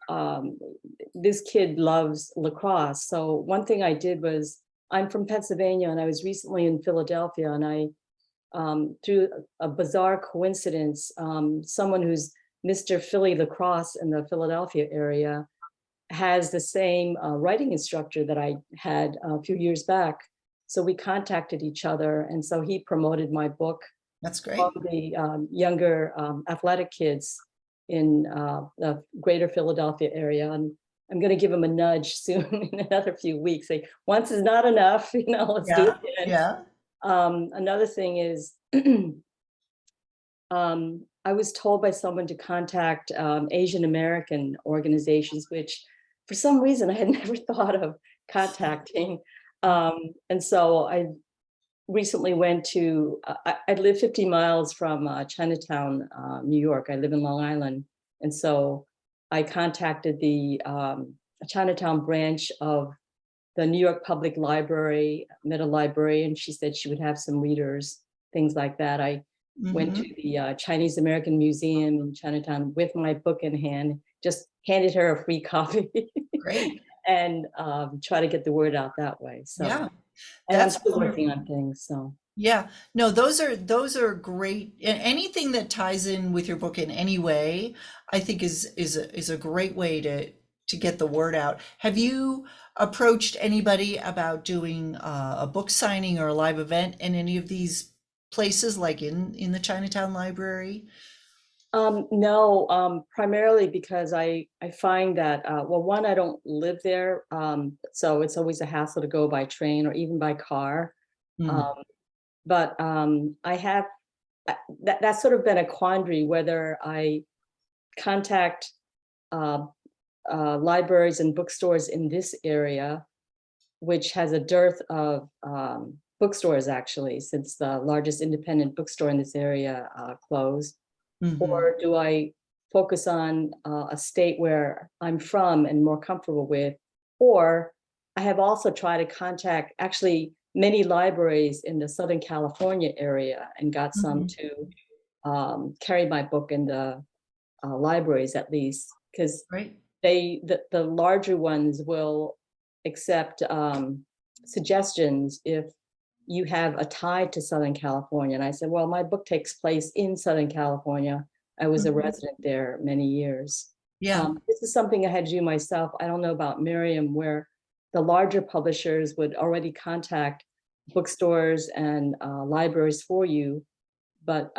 this kid loves lacrosse. So one thing I did was, I'm from Pennsylvania and I was recently in Philadelphia, and I through a bizarre coincidence, someone who's Mr. Philly lacrosse in the Philadelphia area has the same writing instructor that I had a few years back. So we contacted each other, and so he promoted my book. That's great. For the younger athletic kids in the greater Philadelphia area. And I'm going to give him a nudge soon in another few weeks. Say, once is not enough, let's do it again. Yeah. Another thing is, I was told by someone to contact Asian American organizations, which for some reason I had never thought of contacting. And so I recently went to, I live 50 miles from Chinatown, New York. I live in Long Island. And so I contacted the Chinatown branch of the New York Public Library, met a librarian. She said she would have some readers, things like that. I went to the Chinese American Museum in Chinatown with my book in hand, just handed her a free copy. Great. And try to get the word out that way. So yeah, and I'm still working on things. So yeah, no, those are great. Anything that ties in with your book in any way, I think is a great way to get the word out. Have you approached anybody about doing a book signing or a live event in any of these places, like in the Chinatown Library? No, primarily because I find that, well, one, I don't live there, so it's always a hassle to go by train or even by car. Mm, Um, but I have that's sort of been a quandary whether I contact uh, libraries and bookstores in this area, which has a dearth of bookstores actually, since the largest independent bookstore in this area closed. mhm. Or do I focus on a state where I'm from and more comfortable with? Or I have also tried to contact actually many libraries in the Southern California area and got some Mhm. to carry my book in the libraries at least, because Right. the larger ones will accept suggestions if you have a tie to Southern California. And I said, well, my book takes place in Southern California. I was a Mhm. resident there many years. Yeah. This is something I had to do myself. I don't know about Merriam, where the larger publishers would already contact bookstores and libraries for you, but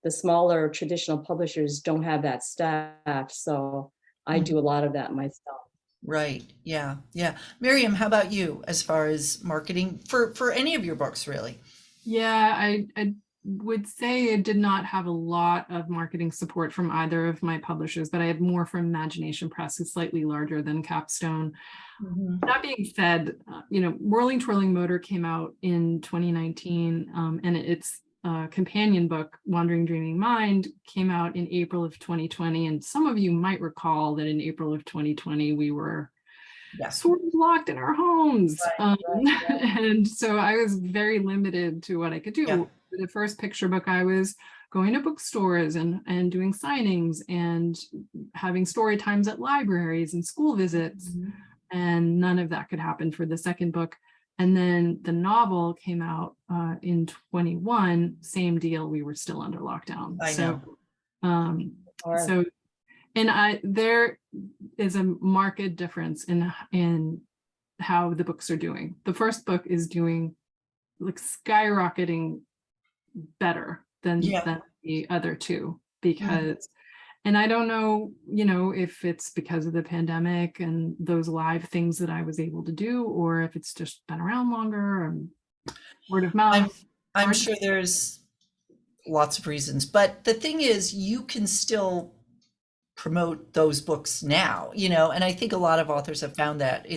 the smaller traditional publishers don't have that staff. So I Mhm. do a lot of that myself. Right. Yeah. Yeah. Miriam, how about you as far as marketing for any of your books, really? Yeah, I would say I did not have a lot of marketing support from either of my publishers, but I had more from Imagination Press, who's slightly larger than Capstone. Mhm. That being said, Whirling Twirling Motor came out in 2019, and its companion book, Wandering Dreaming Mind, came out in April of 2020. And some of you might recall that in April of 2020, we were Yeah. sort of locked in our homes. Right, right. And so I was very limited to what I could Yeah. do. For the first picture book, I was going to bookstores and doing signings and having story times at libraries and school visits. Mhm. And none of that could happen for the second book. And then the novel came out in 21, same deal, we were still under lockdown. I So, know. um, Or so, and there is a marked difference in how the books are doing. The first book is doing like skyrocketing better than Yeah. the other two, Mhm. because and I don't know, if it's because of the pandemic and those live things that I was able to do, or if it's just been around longer and word of I'm mouth. I'm Hard to sure there's lots of reasons, but the thing is you can still promote those books now, and I think a lot of authors have found that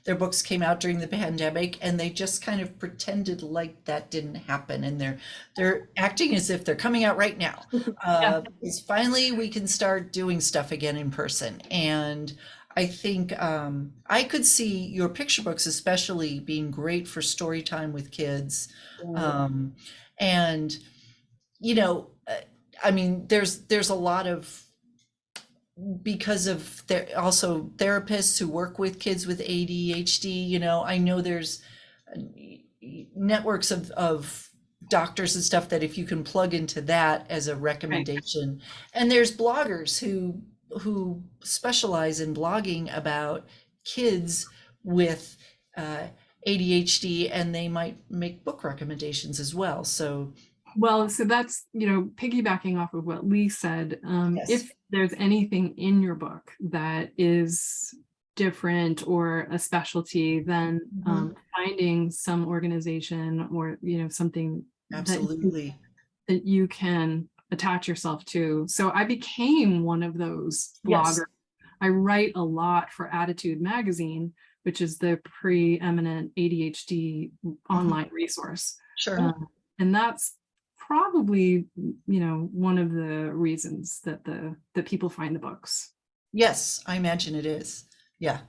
their books came out during the pandemic and they just kind of pretended like that didn't happen, and they're acting as if they're coming out right now. yeah. Because finally we can start doing stuff again in person, and I think I could see your picture books especially being great for story time with kids. um, and you know uh, I mean there's a lot of, because of there also therapists who work with kids with ADHD, I know there's networks of doctors and stuff that if you can plug into that as a Right. recommendation. And there's bloggers who specialize in blogging about kids with uh, ADHD, and they might make book recommendations as well. So Well, so that's, piggybacking off of what Lee said, yes. if there's anything in your book that is different or a specialty, then Mhm. finding some organization or, something Absolutely. that you can attach yourself to. So I became one of those Yes. bloggers. I write a lot for Attitude Magazine, which is the preeminent ADHD Mhm. online resource. Sure. And that's probably, one of the reasons that people find the books. Yes, I imagine it is. Yeah,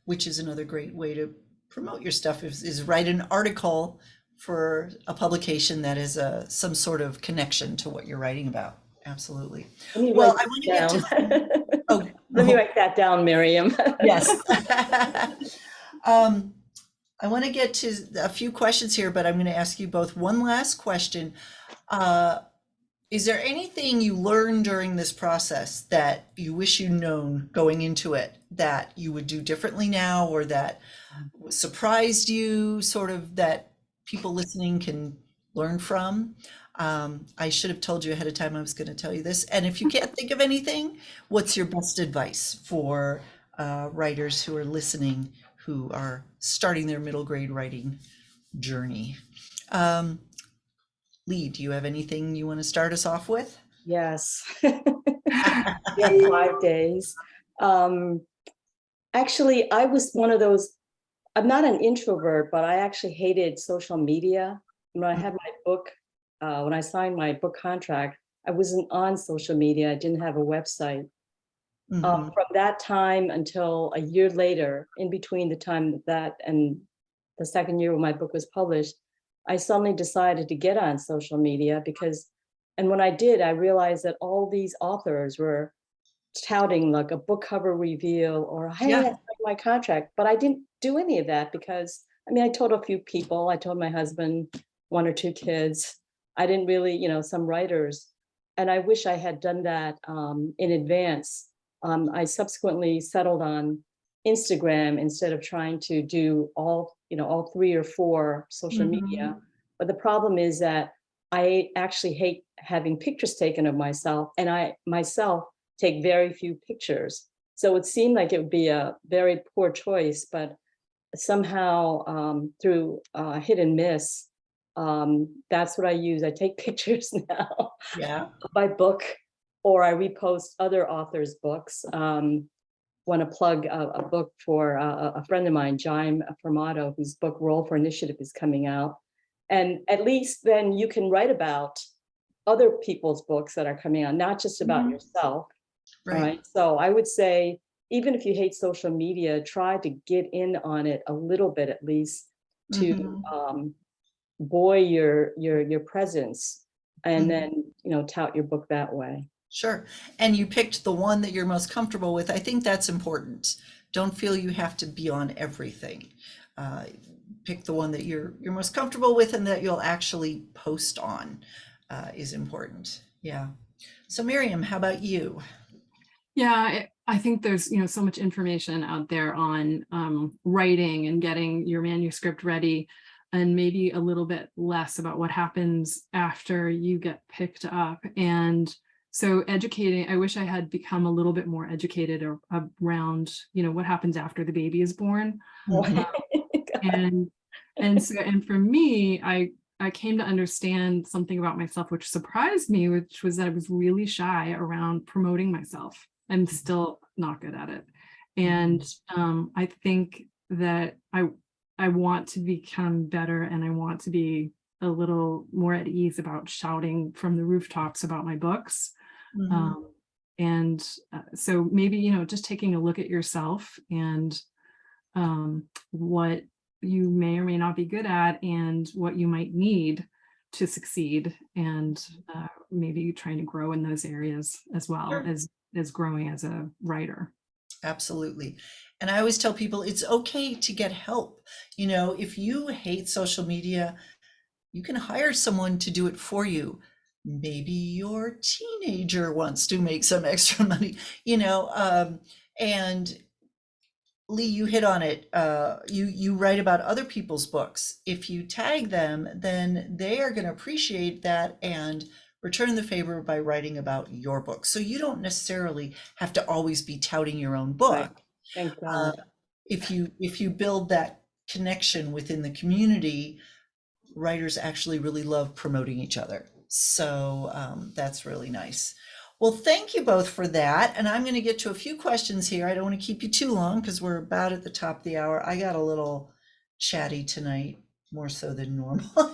which is another great way to promote your stuff is write an article for a publication that is some sort of connection to what you're writing about. Absolutely. let me Well, write I this want to get to down. some, oh, Let me oh, write that down, Miriam. yes. Um, I want to get to a few questions here, but I'm going to ask you both one last question. Uh, Is there anything you learned during this process that you wish you'd known going into it that you would do differently now, or that surprised you, sort of, that people listening can learn from? I should have told you ahead of time I was going to tell you this. And if you can't think of anything, what's your best advice for writers who are listening, who are starting their middle grade writing journey? Lee, do you have anything you want to start us off with? Yes. We have 5 days. Actually, I was one of those, I'm not an introvert, but I actually hated social media. When I had my book, when I signed my book contract, I wasn't on social media. I didn't have a website. Mhm. From that time until a year later, in between the time that and the second year when my book was published, I suddenly decided to get on social media because, and when I did, I realized that all these authors were touting like a book cover reveal or, hey, I Yeah. signed my contract, but I didn't do any of that because, I mean, I told a few people, I told my husband, 1 or 2 kids. I didn't really, some writers, and I wish I had done that in advance. I subsequently settled on Instagram instead of trying to do all 3 or 4 social media. But the problem is that I actually hate having pictures taken of myself, and I myself take very few pictures. So it seemed like it would be a very poor choice, but somehow through hit and miss, that's what I use. I take pictures now Yeah. of my book, or I repost other authors' books. Want to plug a book for a friend of mine, Jaime Formato, whose book Roll for Initiative is coming out. And at least then you can write about other people's books that are coming out, not just about yourself. All Right. right. So I would say, even if you hate social media, try to get in on it a little bit at least to buoy your presence, and then tout your book that way. Sure. And you picked the one that you're most comfortable with. I think that's important. Don't feel you have to be on everything. Uh, Pick the one that you're most comfortable with and that you'll actually post on is important. Yeah. So Miriam, how about you? Yeah, I think there's, so much information out there on writing and getting your manuscript ready, and maybe a little bit less about what happens after you get picked up. And so educating, I wish I had become a little bit more educated around, what happens after the baby is born. And for me, I came to understand something about myself, which surprised me, which was that I was really shy around promoting myself. I'm still not good at it. And I think that I want to become better, and I want to be a little more at ease about shouting from the rooftops about my books. So maybe, just taking a look at yourself and what you may or may not be good at and what you might need to succeed, and maybe trying to grow in those areas as well. Sure. As growing as a writer. Absolutely. And I always tell people it's okay to get help. If you hate social media, you can hire someone to do it for you. Maybe your teenager wants to make some extra money, and Lee, you hit on it. You write about other people's books. If you tag them, then they are going to appreciate that and return the favor by writing about your book. So you don't necessarily have to always be touting your own Right. book. Thank God. If you build that connection within the community, writers actually really love promoting each other. So that's really nice. Well, thank you both for that. And I'm going to get to a few questions here. I don't want to keep you too long because we're about at the top of the hour. I got a little chatty tonight, more so than normal.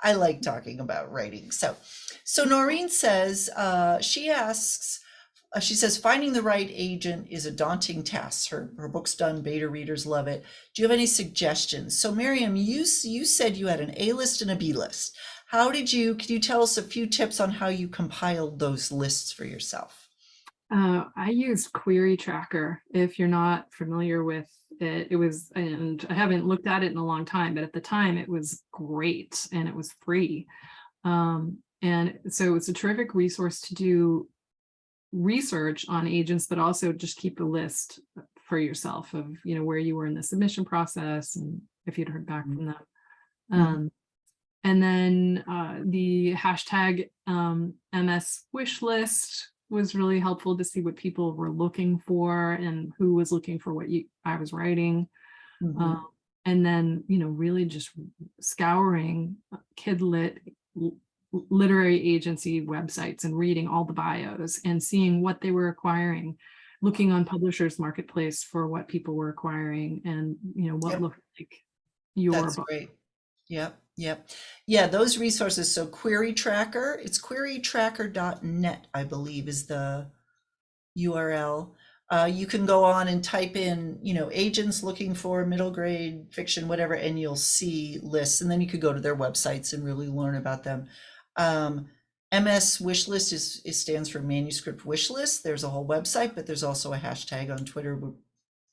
I like talking about writing. So Noreen says, she says, finding the right agent is a daunting task. Her book's done, beta readers love it. Do you have any suggestions? So Miriam, you said you had an A list and a B list. Can you tell us a few tips on how you compiled those lists for yourself? I use Query Tracker. If you're not familiar with it, and I haven't looked at it in a long time, but at the time it was great and it was free. And so it's a terrific resource to do research on agents, but also just keep a list for yourself of, where you were in the submission process and if you'd heard back from them. And then the hashtag MS wish list was really helpful to see what people were looking for and who was looking for what I was writing. Mhm. And then, really just scouring Kidlit literary agency websites and reading all the bios and seeing what they were acquiring, looking on Publishers Marketplace for what people were acquiring and, what Yep, looked like your that's book. great. Yep, yep. Yeah, those resources. So Query Tracker, it's querytracker.net, I believe, is the URL. You can go on and type in, agents looking for middle grade fiction, whatever, and you'll see lists. And then you could go to their websites and really learn about them. MS wish list stands for manuscript wish list. There's a whole website, but there's also a hashtag on Twitter where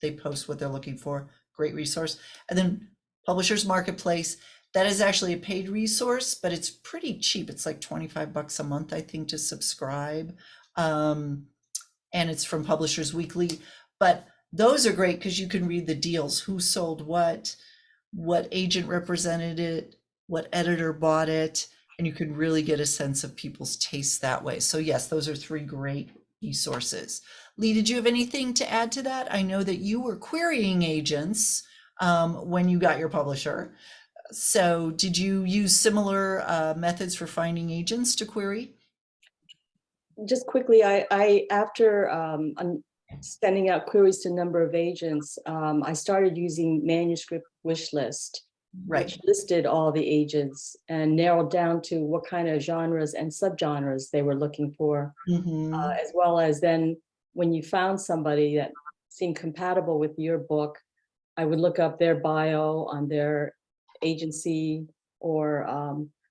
they post what they're looking for. Great resource. And then Publishers Marketplace, that is actually a paid resource, but it's pretty cheap. It's like $25 a month, I think, to subscribe. And it's from Publishers Weekly. But those are great because you can read the deals, who sold what agent represented it, what editor bought it, and you can really get a sense of people's tastes that way. So yes, those are 3 great resources. Lee, did you have anything to add to that? I know that you were querying agents when you got your publisher. So did you use similar methods for finding agents to query? Just quickly, I after sending out queries to a number of agents, I started using manuscript wish list, Right. which listed all the agents and narrowed down to what kind of genres and subgenres they were looking for, as well as then when you found somebody that seemed compatible with your book, I would look up their bio on their agency, or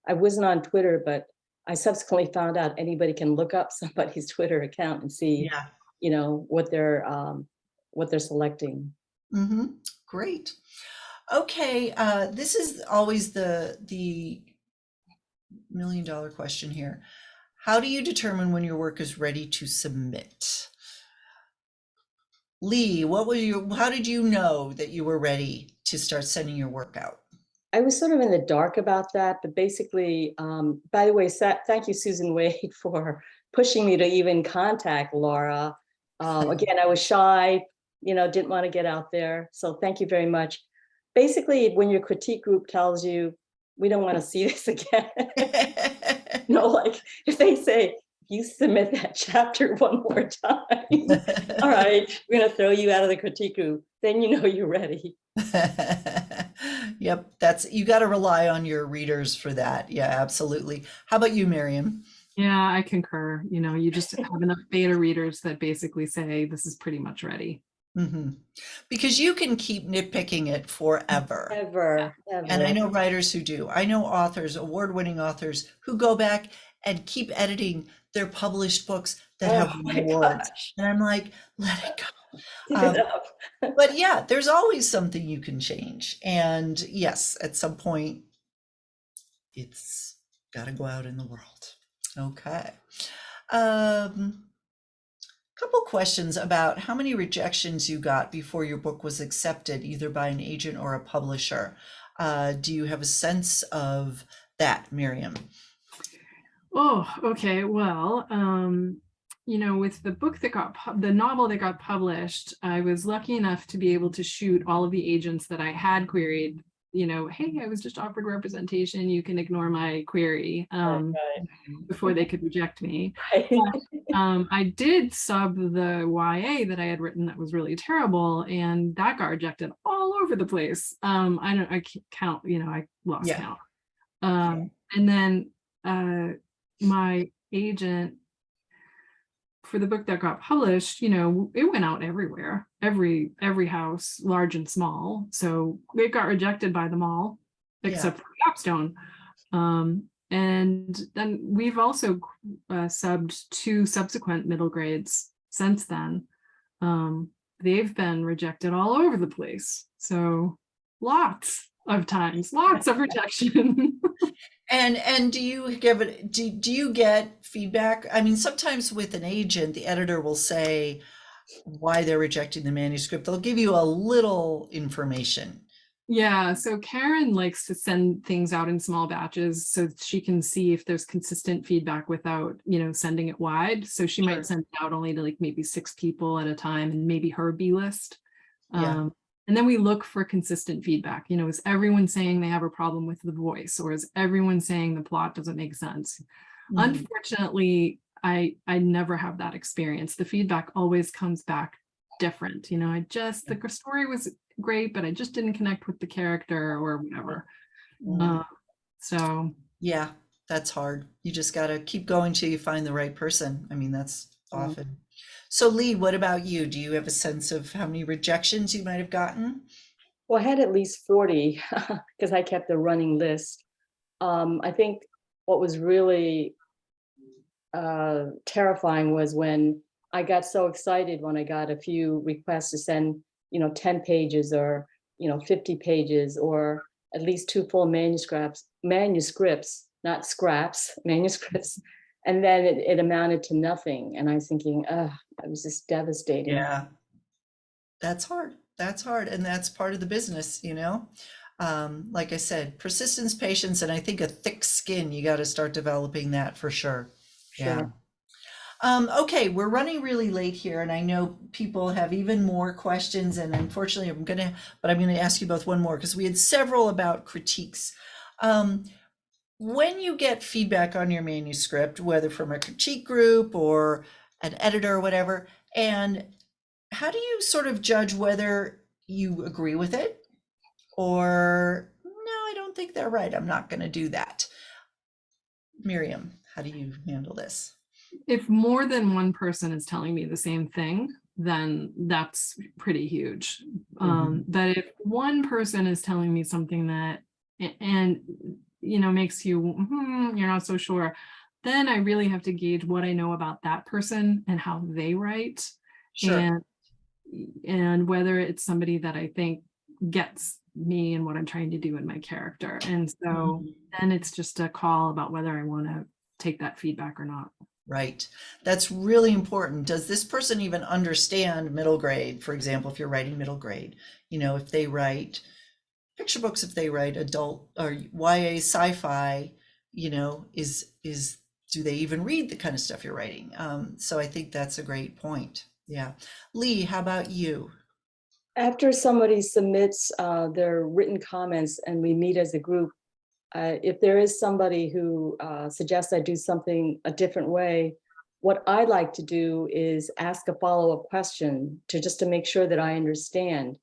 I wasn't on Twitter, but I subsequently found out anybody can look up somebody's Twitter account and see, Yeah. what they're selecting. Great. Okay, this is always the $1 million question here. How do you determine when your work is ready to submit? Lee, how did you know that you were ready to start sending your work out? I was sort of in the dark about that, but basically, by the way, thank you, Susan Wade, for pushing me to even contact Laura. Again, I was shy, didn't want to get out there. So thank you very much. Basically, when your critique group tells you, we don't want to see this again, like if they say, you submit that chapter one more time, all right, we're going to throw you out of the critique group, then you're ready. Yep, you got to rely on your readers for that. Yeah, absolutely. How about you, Merriam? Yeah, I concur. You just have enough beta readers that basically say this is pretty much ready. Because you can keep nitpicking it forever. Ever. And I know writers who do. I know authors, award-winning authors, who go back and keep editing their published books that have awards. And I'm like, let it go. But yeah, there's always something you can change. And yes, at some point, it's got to go out in the world. Okay. Couple questions about how many rejections you got before your book was accepted, either by an agent or a publisher. Do you have a sense of that, Merriam? Oh, okay. Well, with the book that the novel that got published, I was lucky enough to be able to shoot all of the agents that I had queried. Hey, I was just offered representation. You can ignore my query before they could reject me. But, I did sub the YA that I had written that was really terrible, and that got rejected all over the place. I can't count. I lost count. And then my agent for the book that got published, it went out everywhere, every house, large and small. So it got rejected by them all, except for Capstone. And then we've also subbed 2 subsequent middle grades since then. They've been rejected all over the place. So lots of times, lots of rejection. And do you give it, do you get feedback? I mean, sometimes with an agent, the editor will say why they're rejecting the manuscript. They'll give you a little information. Yeah, so Karen likes to send things out in small batches so she can see if there's consistent feedback without, sending it wide. So she might Sure. send it out only to like maybe 6 people at a time and maybe her B list. Yeah. And then we look for consistent feedback. Is everyone saying they have a problem with the voice, or is everyone saying the plot doesn't make sense? Mhm. Unfortunately, I never have that experience. The feedback always comes back different. The story was great, but I just didn't connect with the character or whatever. Mhm. So Yeah, that's hard. You just got to keep going till you find the right person. I mean, that's often. So Lee, what about you? Do you have a sense of how many rejections you might have gotten? Well, I had at least 40 because I kept a running list. I think what was really terrifying was when I got so excited when I got a few requests to send, 10 pages or, 50 pages or at least 2 full manuscripts, not scraps, manuscripts. And then it amounted to nothing. And I was thinking, it was just devastating. Yeah, that's hard. That's hard. And that's part of the business, Like I said, persistence, patience, and I think a thick skin. You got to start developing that for sure. Yeah. Sure. Okay, we're running really late here, and I know people have even more questions, and unfortunately, I'm gonna ask you both one more because we had several about critiques. When you get feedback on your manuscript, whether from a critique group or an editor or whatever, and how do you sort of judge whether you agree with it or no, I don't think they're right. I'm not going to do that. Miriam, how do you handle this? if more than one person is telling me the same thing, then that's pretty huge. But if one person is telling me something that and makes you you're not so sure, then I really have to gauge what I know about that person and how they write, Sure. and whether it's somebody that I think gets me and what I'm trying to do in my character. And so then it's just a call about whether I want to take that feedback or not. Right. That's really important. Does this person even understand middle grade? For example, if you're writing middle grade, if they write picture books, if they write adult or YA sci-fi, is do they even read the kind of stuff you're writing? So I think that's a great point. Yeah. Lee, how about you? After somebody submits their written comments and we meet as a group, if there is somebody who suggests I do something a different way, what I like to do is ask a follow-up question just to make sure that I understand.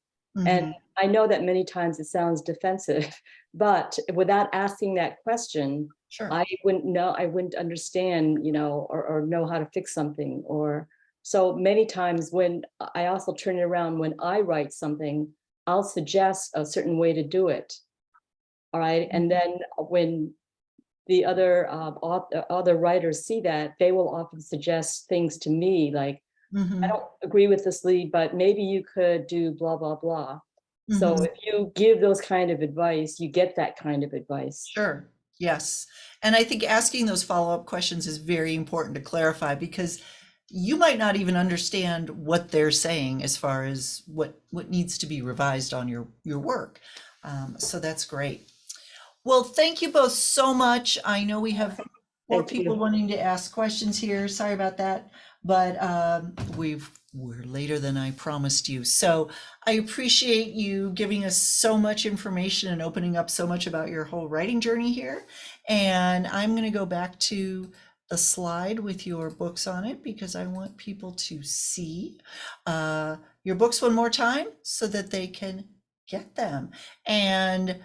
And I know that many times it sounds defensive, but without asking that question, Sure. I wouldn't understand, or know how to fix something. Or so many times when I also turn it around, when I write something, I'll suggest a certain way to do it. All right. And then when the other writers see that, they will often suggest things to me like, I don't agree with this lead, but maybe you could do blah, blah, blah. So if you give those kind of advice, you get that kind of advice. Sure. Yes. And I think asking those follow-up questions is very important to clarify because you might not even understand what they're saying as far as what needs to be revised on your work. So that's great. Well, thank you both so much. I know we have more Thank you. people wanting to ask questions here. Sorry about that, but we're later than I promised you. So I appreciate you giving us so much information and opening up so much about your whole writing journey here. And I'm going to go back to the slide with your books on it because I want people to see your books one more time so that they can get them. And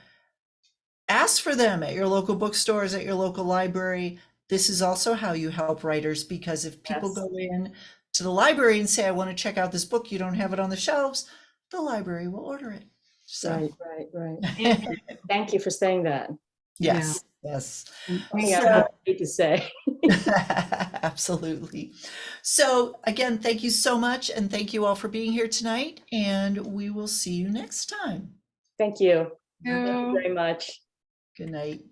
ask for them at your local bookstores, at your local library. This is also how you help writers because if people Yes. go in to the library and say, I want to check out this book, you don't have it on the shelves, the library will order it. So Right. Thank you for saying that. yes, yes. I need to say. Absolutely. So again, thank you so much. And thank you all for being here tonight. And we will see you next time. Thank you. Yeah. Thank you very much. Good night.